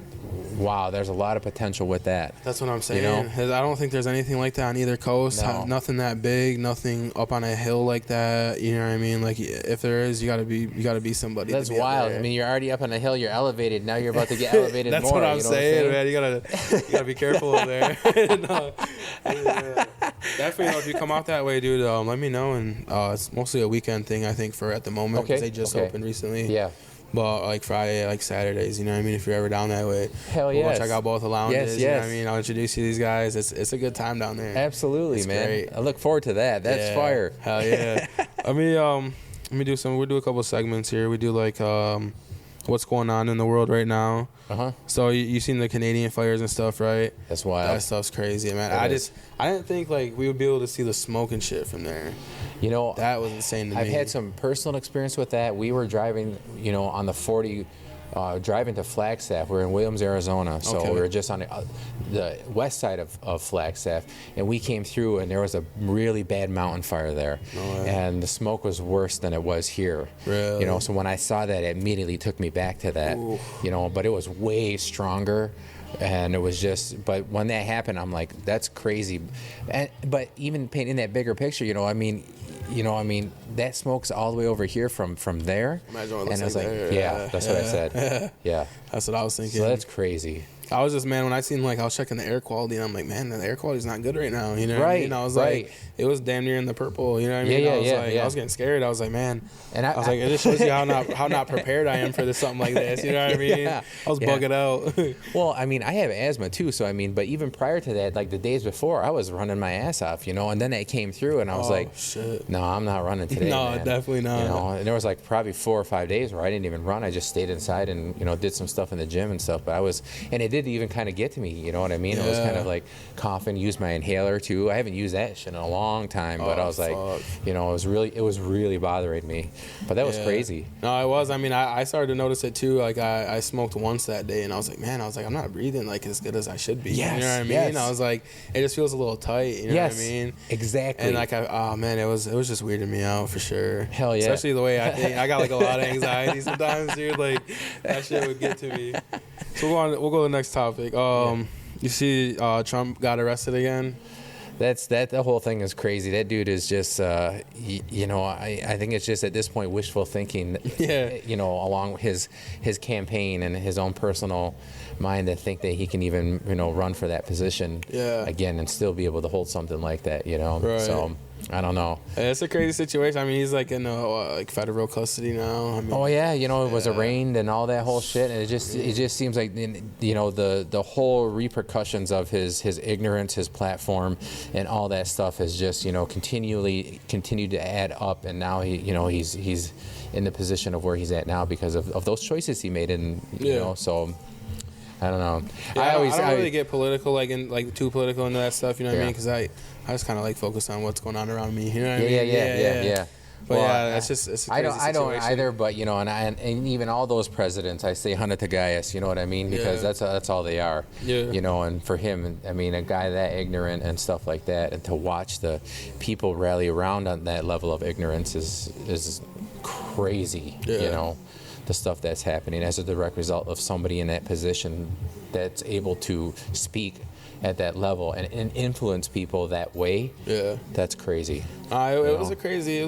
Wow, there's a lot of potential with that. That's what I'm saying. You know? I don't think there's anything like that on either coast. No. Nothing that big, nothing up on a hill like that. You know what I mean? Like if there is, you gotta be somebody. That's wild. I mean, you're already up on a hill. You're elevated. Now you're about to get elevated That's more. That's what I'm you know saying, what man. You gotta be careful over there. No, yeah. Definitely, if you come out that way, dude, let me know. And it's mostly a weekend thing, I think, for at the moment because they just opened recently. Yeah. But like Friday, like Saturdays, you know what I mean? If you're ever down that way, hell yeah. We'll check out both the lounges. Yes. You know what I mean? I'll introduce you to these guys. It's a good time down there. Absolutely, it's man. Great. I look forward to that. That's fire. Hell yeah. Let me do some. We'll do a couple segments here. We do like what's going on in the world right now. So you seen the Canadian fires and stuff, right? That's wild. That stuff's crazy, man. I didn't think like we would be able to see the smoke and shit from there. You know, that was insane to me. I've had some personal experience with that. We were driving, you know, on the 40, driving to Flagstaff. We're in Williams, Arizona, so we were just on the west side of Flagstaff, and we came through, and there was a really bad mountain fire there, and the smoke was worse than it was here. Really? You know, so when I saw that, it immediately took me back to that. Ooh. You know, but it was way stronger. And it was just, but when that happened, I'm like, that's crazy. But even painting that bigger picture, you know, I mean, that smoke's all the way over here from there. Imagine what it and I was like, there. That's what I said. Yeah. That's what I was thinking. So that's crazy. I was just, man, when I seen, like, I was checking the air quality, and I'm like, man, the air quality's not good right now, you know what I mean? I was like, it was damn near in the purple, you know what I mean? I was getting scared. I was like, man, and I was like, it just shows you how not prepared I am for something like this, you know what I mean? I was bugging out. Well, I mean, I have asthma too, so I mean, but even prior to that, like the days before, I was running my ass off, you know, and then it came through, and I was like, shit. No, I'm not running today, No, man. definitely not. You know, and there was like probably 4 or 5 days where I didn't even run. I just stayed inside and, you know, did some stuff in the gym and stuff, and it did even kind of get to me, you know what I mean? It was kind of like coughing, used my inhaler too. I haven't used that shit in a long time, but I was like, you know, it was really bothering me. But that was crazy. No, it was. I mean, I started to notice it too. Like I smoked once that day, and I was like, man, I'm not breathing like as good as I should be. Yes, you know what I mean? yes. I was like, it just feels a little tight. You know what I mean? Exactly. And like, man, it was just weirding me out for sure. Hell yeah. Especially the way I think. I got like a lot of anxiety sometimes, dude. Like that shit would get to me. So we'll go to the next topic. You see, Trump got arrested again. The whole thing is crazy. That dude is just, you know, I think it's just at this point wishful thinking. You know, along his campaign and his own personal mind to think that he can even, you know, run for that position again and still be able to hold something like that. You know, so. I don't know. It's a crazy situation. I mean, he's like in like federal custody now. I mean, you know, it was arraigned and all that whole shit, and it just seems like, you know, the whole repercussions of his ignorance, his platform, and all that stuff has just, you know, continued to add up, and now he's in the position of where he's at now because of those choices he made, and you know, so. I don't know. I don't really get political, like too political into that stuff. You know what I mean? Because I just kind of like focus on what's going on around me. You know what I mean? Yeah. But it's a crazy I don't either. But you know, and even all those presidents, I say Hunter Tagayas. You know what I mean? Because that's all they are. Yeah. You know, and for him, I mean, a guy that ignorant and stuff like that, and to watch the people rally around on that level of ignorance is crazy. Yeah. You know. The stuff that's happening as a direct result of somebody in that position that's able to speak at that level and influence people that way. Yeah, that's crazy. It was a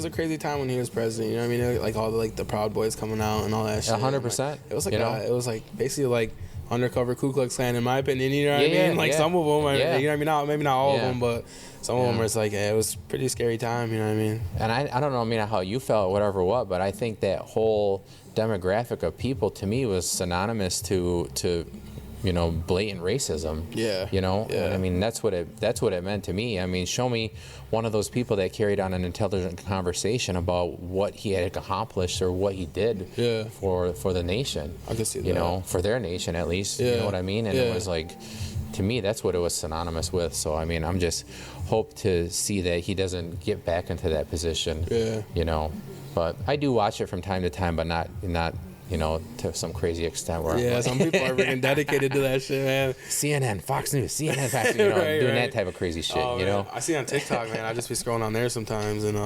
crazy time when he was president. You know what I mean? Like all the Proud Boys coming out and all that shit. 100%. It was like it was like basically like undercover Ku Klux Klan, in my opinion. You know what I mean? Like some of them, you know what I mean? Maybe not all of them, but some of them are like, it was a pretty scary time. You know what I mean? And I don't know, I mean, how you felt, whatever, but I think that whole demographic of people to me was synonymous to you know, blatant racism. Yeah. You know, yeah. I mean, that's what it meant to me. I mean, show me one of those people that carried on an intelligent conversation about what he had accomplished or what he did for the nation. I can see that. You know, for their nation at least. You know what I mean? And it was like, to me, that's what it was synonymous with. So I mean, I'm just hope to see that he doesn't get back into that position. Yeah. You know, but I do watch it from time to time, but not. You know, to some crazy extent. Where some people are freaking dedicated to that shit, man. CNN, Fox News, CNN, Fox News, you know, doing that type of crazy shit, you know? I see on TikTok, man, I just be scrolling on there sometimes, and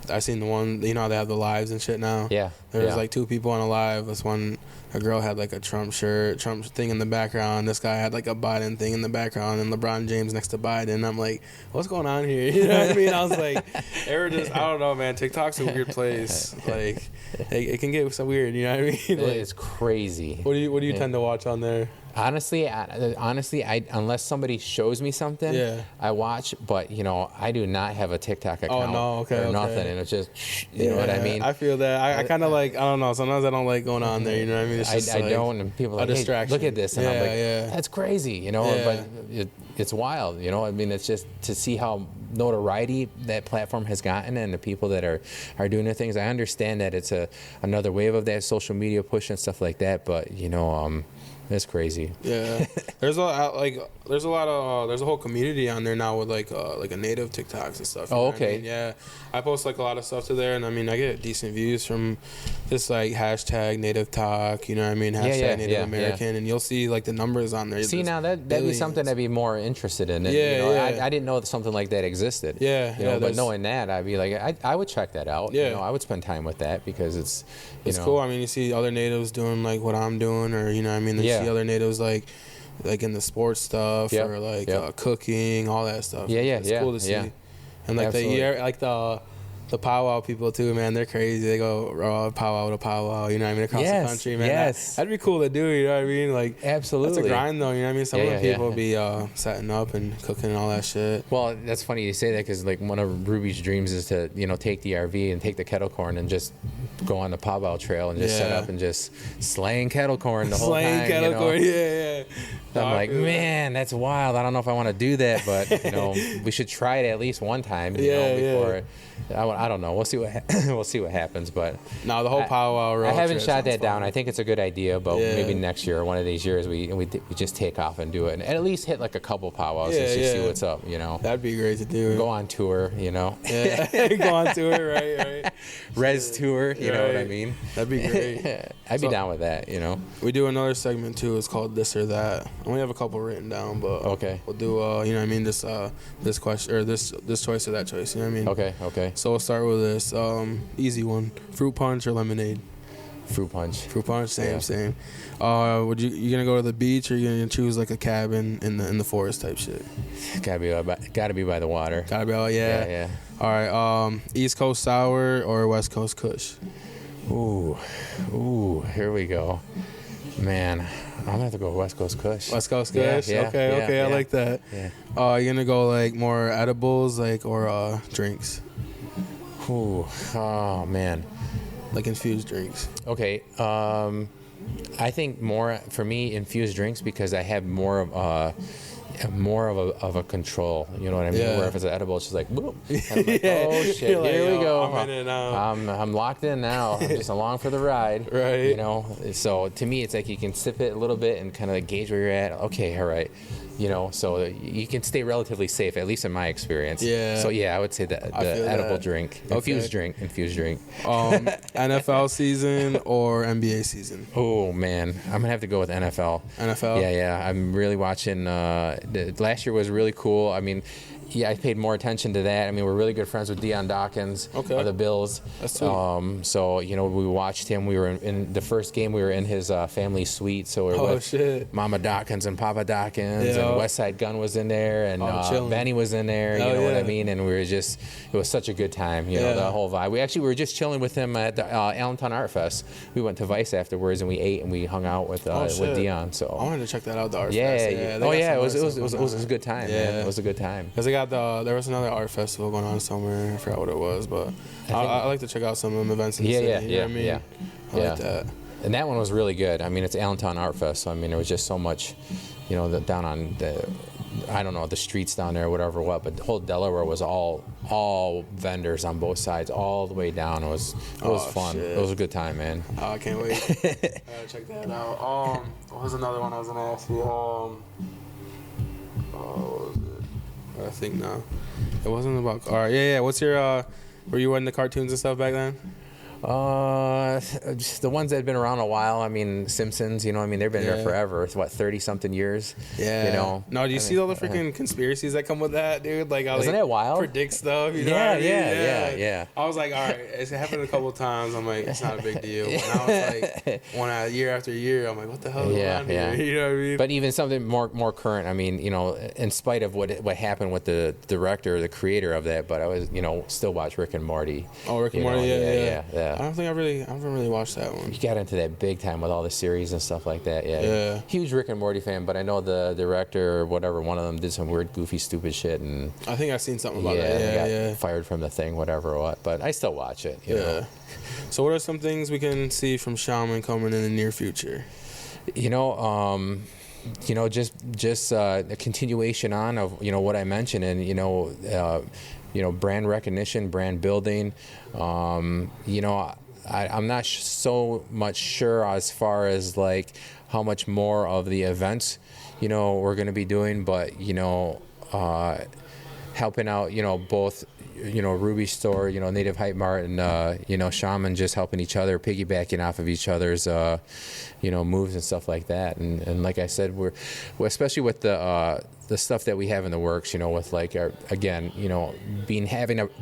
I seen the one, you know how they have the lives and shit now? Yeah. There was like 2 people on a live. This one, a girl had like a Trump thing in the background. This guy had like a Biden thing in the background, and LeBron James next to Biden. I'm like, what's going on here? You know what I mean? I was like, they were just, I don't know, man. TikTok's a weird place. Like, it can get so weird. You know what I mean? Like, it's crazy. What do you tend to watch on there? Honestly, I unless somebody shows me something, I watch. But you know, I do not have a TikTok account or nothing, and it's just, you know what I mean. I feel that. I kind of like, I don't know. Sometimes I don't like going on there. You know what I mean? It's just I don't, and people are like, hey, look at this, and I'm like, that's crazy, you know. But it's wild, you know. I mean, it's just to see how notoriety that platform has gotten, and the people that are doing their things. I understand that it's another wave of that social media push and stuff like that, but you know, it's crazy. Yeah, there's a whole community on there now with like a native TikToks and stuff. Oh, okay. I mean? Yeah, I post like a lot of stuff to there, and I mean I get decent views from just like hashtag Native Talk. You know what I mean? Hashtag Native American, and you'll see like the numbers on there. See, now that'd be something I'd be more interested in. I didn't know that something like that existed. But knowing that, I'd be like, I would check that out. Yeah, you know, I would spend time with that because it's cool. I mean, you see other natives doing like what I'm doing, or you know what I mean. See other natives like in the sports stuff or like cooking, all that stuff. It's cool to see. And like the powwow people too, man, they're crazy. They go powwow to powwow, you know what I mean, across the country, man. That'd be cool to do, you know what I mean? Like, absolutely. That's a grind though, you know what I mean? Some of the people be setting up and cooking and all that shit. Well, that's funny you say that because like one of Ruby's dreams is to, you know, take the RV and take the kettle corn and just go on the powwow trail and just set up and just slaying kettle corn the whole time. Slaying kettle corn, I'm like, man, that's wild. I don't know if I want to do that, but you know, we should try it at least one time. You know, before. I don't know. We'll see what happens. But no, the whole powwow road. I haven't shot that down. I think it's a good idea, but maybe next year or one of these years we just take off and do it, and at least hit like a couple powwows and just see what's up. You know, that'd be great to do. Go on tour. You know. Go on tour. Right. Res tour. You know what I mean? That'd be great. I'd be down with that. You know. We do another segment too. It's called This or That. I only have a couple written down, but we'll do you know what I mean, this question or this choice or that choice. You know what I mean? Okay. So we'll start with this easy one: fruit punch or lemonade? Fruit punch. Fruit punch. Same. Would you gonna go to the beach or you gonna choose like a cabin in the forest type shit? Gotta be by the water. Gotta be yeah. All right. East Coast sour or West Coast Kush? Ooh, here we go. Man, I'm gonna have to go West Coast Kush. West Coast Kush? Okay, I like that. Yeah. You gonna go like more edibles or drinks? Ooh, oh man. Like infused drinks. Okay. I think more for me infused drinks because I have more of a control, you know what I mean? Where if it's an edible, it's just like, boom. And I'm like, oh shit, here we go. I'm in it now. I'm locked in now. I'm just along for the ride. Right. You know, so to me, it's like you can sip it a little bit and kind of like gauge where you're at. Okay, all right. You know, so you can stay relatively safe, at least in my experience. Yeah. So I would say the edible drink, infused drink. NFL season or NBA season? Oh man, I'm gonna have to go with NFL. NFL. Yeah. I'm really watching. Last year was really cool. I mean, Yeah, I paid more attention to that. I mean, we're really good friends with Dion Dawkins of the Bills. That's sweet. So, you know, we watched him. We were in the first game. We were in his family suite. So we were with Mama Dawkins and Papa Dawkins, and West Side Gun was in there, and Benny was in there. You know what I mean? And we were just, it was such a good time. You know, the whole vibe. We were just chilling with him at the Allentown Art Fest. We went to Vice afterwards, and we ate and we hung out with Dion. So I wanted to check that out. The Art Fest. It was a good time. Man. It was a good time. There was another art festival going on somewhere. I forgot what it was, but I like to check out some of them events in the city. You know what I mean? I like that. And that one was really good. I mean, it's Allentown Art Fest, so I mean, there was just so much, you know, down on the, I don't know, the streets down there, whatever, but the whole Delaware was all vendors on both sides, all the way down. It was fun. Shit. It was a good time, man. Oh, I can't wait. I gotta check that out. What was another one I was gonna ask you? What was it? I think no. It wasn't about. All right, yeah. What's your? Were you into cartoons and stuff back then? Just the ones that had been around a while. I mean, Simpsons. You know, I mean, they've been there forever. It's what, 30-something years. Yeah. You know. No, do you see all the freaking conspiracies that come with that, dude? Like, isn't it wild? Predict stuff. You know what I mean? Yeah. I was like, all right, it's happened a couple of times. I'm like, it's not a big deal. But now it's like, year after year, I'm like, what the hell is going on here? You know what I mean? But even something more current. I mean, you know, in spite of what happened with the director, the creator of that, but I was, you know, still watch Rick and Morty. Oh, Rick and Morty. Yeah. I haven't really watched that one. You got into that big time with all the series and stuff like that. Yeah. Huge Rick and Morty fan, but I know the director or whatever, one of them did some weird, goofy, stupid shit, and I think I've seen something about that. Got fired from the thing, whatever or what. But I still watch it. You know? So what are some things we can see from Shaman coming in the near future? You know, just a continuation on of, you know, what I mentioned, and you know, brand recognition, brand building. You know, I'm not so much sure as far as like how much more of the events, you know, we're going to be doing, but you know, helping out, you know, both, you know, Ruby Store, you know, Native Hype Mart, and you know, Shaman, just helping each other, piggybacking off of each other's, you know, moves and stuff like that. And like I said, we're especially with the stuff that we have in the works, you know, with like again, you know,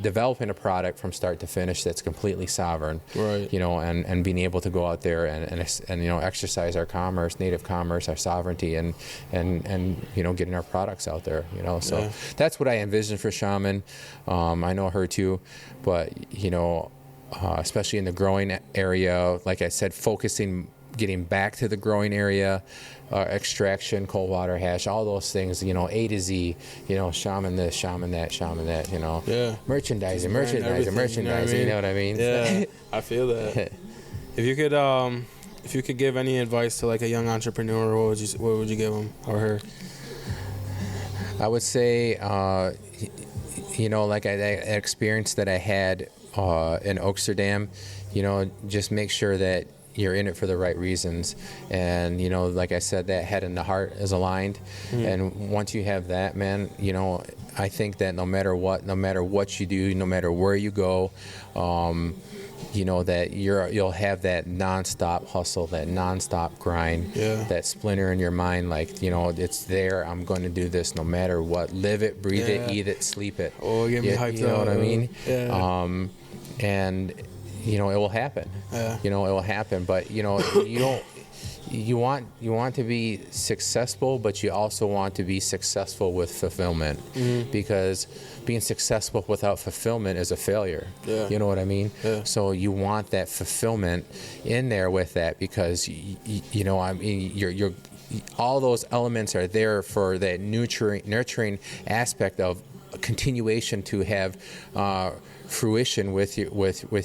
developing a product from start to finish that's completely sovereign, right? You know, and being able to go out there and you know, exercise our commerce, native commerce, our sovereignty, and you know, getting our products out there, you know. So that's what I envision for Shaman. I know her too, but you know, especially in the growing area, like I said, getting back to the growing area, extraction, cold water hash, all those things, you know, A to Z, you know, Shaman this, Shaman that, you know. Yeah. Merchandising, you know what I mean? Yeah, I feel that. If you could give any advice to like a young entrepreneur, what would you give him or her? I would say, you know, like that experience that I had in Oaksterdam, you know, just make sure that you're in it for the right reasons, and you know, like I said, that head and the heart is aligned. And once you have that, man, you know, I think that no matter what you do, no matter where you go, you know, that you'll have that nonstop hustle, that nonstop grind, that splinter in your mind, like, you know, it's there. I'm going to do this no matter what. Live it, breathe it, eat it, sleep it. Oh, get me hyped. You know what I mean? Yeah. And you know, it will happen. You know, it will happen. But you know, you want to be successful, but you also want to be successful with fulfillment, because being successful without fulfillment is a failure. You know what I mean? So you want that fulfillment in there with that, because you know, I mean, you're all those elements are there for that nurturing aspect of a continuation to have fruition with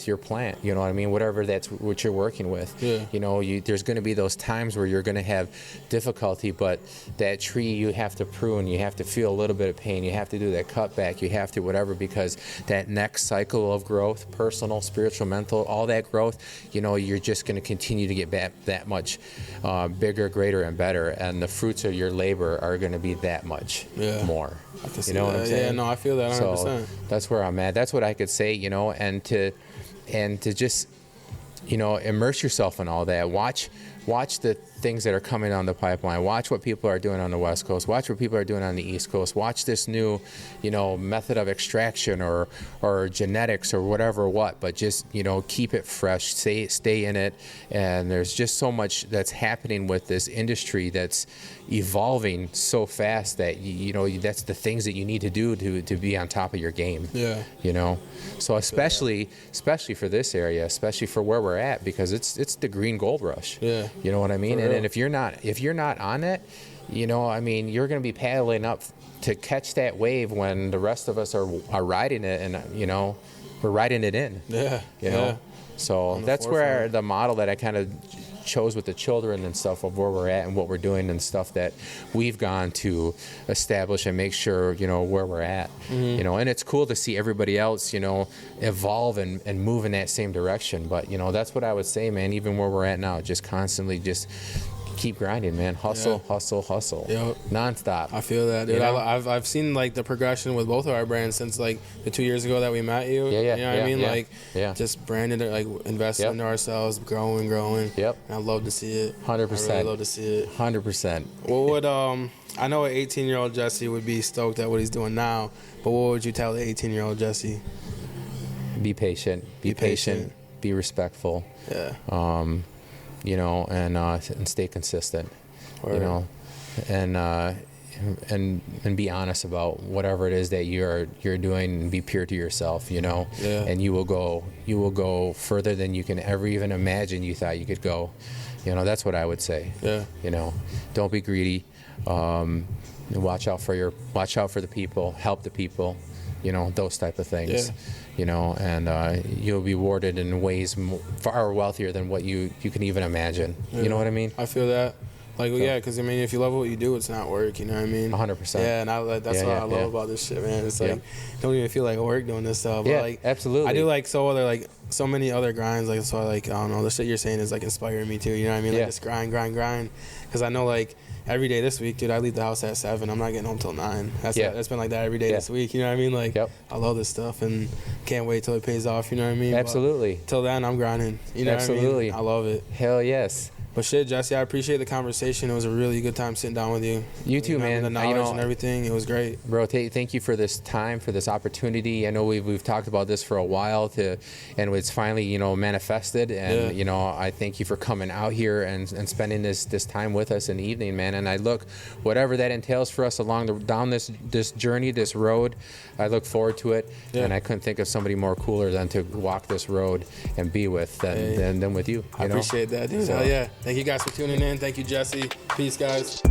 your plant. You know what I mean? Whatever that's what you're working with. You know, there's going to be those times where you're going to have difficulty, but that tree you have to prune, you have to feel a little bit of pain, you have to do that cutback, you have to whatever, because that next cycle of growth, personal, spiritual, mental, all that growth, you know, you're just going to continue to get that much bigger, greater, and better, and the fruits of your labor are going to be that much more. You know what I'm saying? Yeah, no, I feel that 100%. So that's where I'm at. That's what I could say, you know, and to just, you know, immerse yourself in all that. Watch watch the things that are coming on the pipeline. Watch what people are doing on the West Coast. Watch what people are doing on the East Coast. Watch this new, method of extraction or genetics or whatever but just, keep it fresh, stay in it. And there's just so much that's happening with this industry that's evolving so fast that, that's the things that you need to do to be on top of your game. Yeah. So especially for this area, especially for where we're at, because it's the green gold rush. Yeah. You know what I mean? And if you're not on it, you're going to be paddling up to catch that wave when the rest of us are riding it, and we're riding it in. Yeah. So that's where the model that I kind of chose with the children and stuff of where we're at and what we're doing and stuff that we've gone to establish and make sure where we're at. And it's cool to see everybody else evolve and move in that same direction. But that's what I would say, man. Even where we're at now, just constantly just keep grinding, man. Hustle. Yep. Nonstop. I feel that, dude. I've seen like the progression with both of our brands since like the 2 years ago that we met you. Yeah. You know what I mean? Just branding it, like investing into ourselves, growing. Yep. And I love to see it. 100%. I really love to see it. 100%. What would I know an 18-year-old Jesse would be stoked at what he's doing now, but what would you tell the 18-year-old Jesse? Be patient. Be patient. Be respectful. Yeah. And stay consistent, and be honest about whatever it is that you're doing, and be pure to yourself, and you will go further than you can ever even imagine you thought you could go. That's what I would say. Yeah. Don't be greedy. Watch out for the people, help the people, those type of things. Yeah. And you'll be rewarded in ways far wealthier than what you can even imagine. Yeah. You know what I mean? I feel that. Because if you love what you do, it's not work. You know what I mean? 100%. Yeah, and that's what I love about this shit, man. It's like, don't even feel like work doing this stuff. Yeah, but absolutely. I do so many other grinds. So I don't know, the shit you're saying is inspiring me too. You know what I mean? Just grind. Because I know every day this week, dude, I leave the house at 7. I'm not getting home till 9. That's been like that every day this week. You know what I mean? I love this stuff and can't wait till it pays off. You know what I mean? Absolutely. But till then, I'm grinding. You know what I mean? I love it. Hell yes. But shit, Jesse, I appreciate the conversation. It was a really good time sitting down with you. You too, man. The knowledge and everything, it was great. Bro, thank you for this time, for this opportunity. I know we've talked about this for a while, and it's finally manifested. And I thank you for coming out here and spending this time with us in the evening, man. And I look, whatever that entails for us down this journey, this road, I look forward to it. Yeah. And I couldn't think of somebody more cooler than to walk this road and be with than with you. I appreciate that, dude. So, hell yeah. Thank you guys for tuning in. Thank you, Jesse. Peace, guys.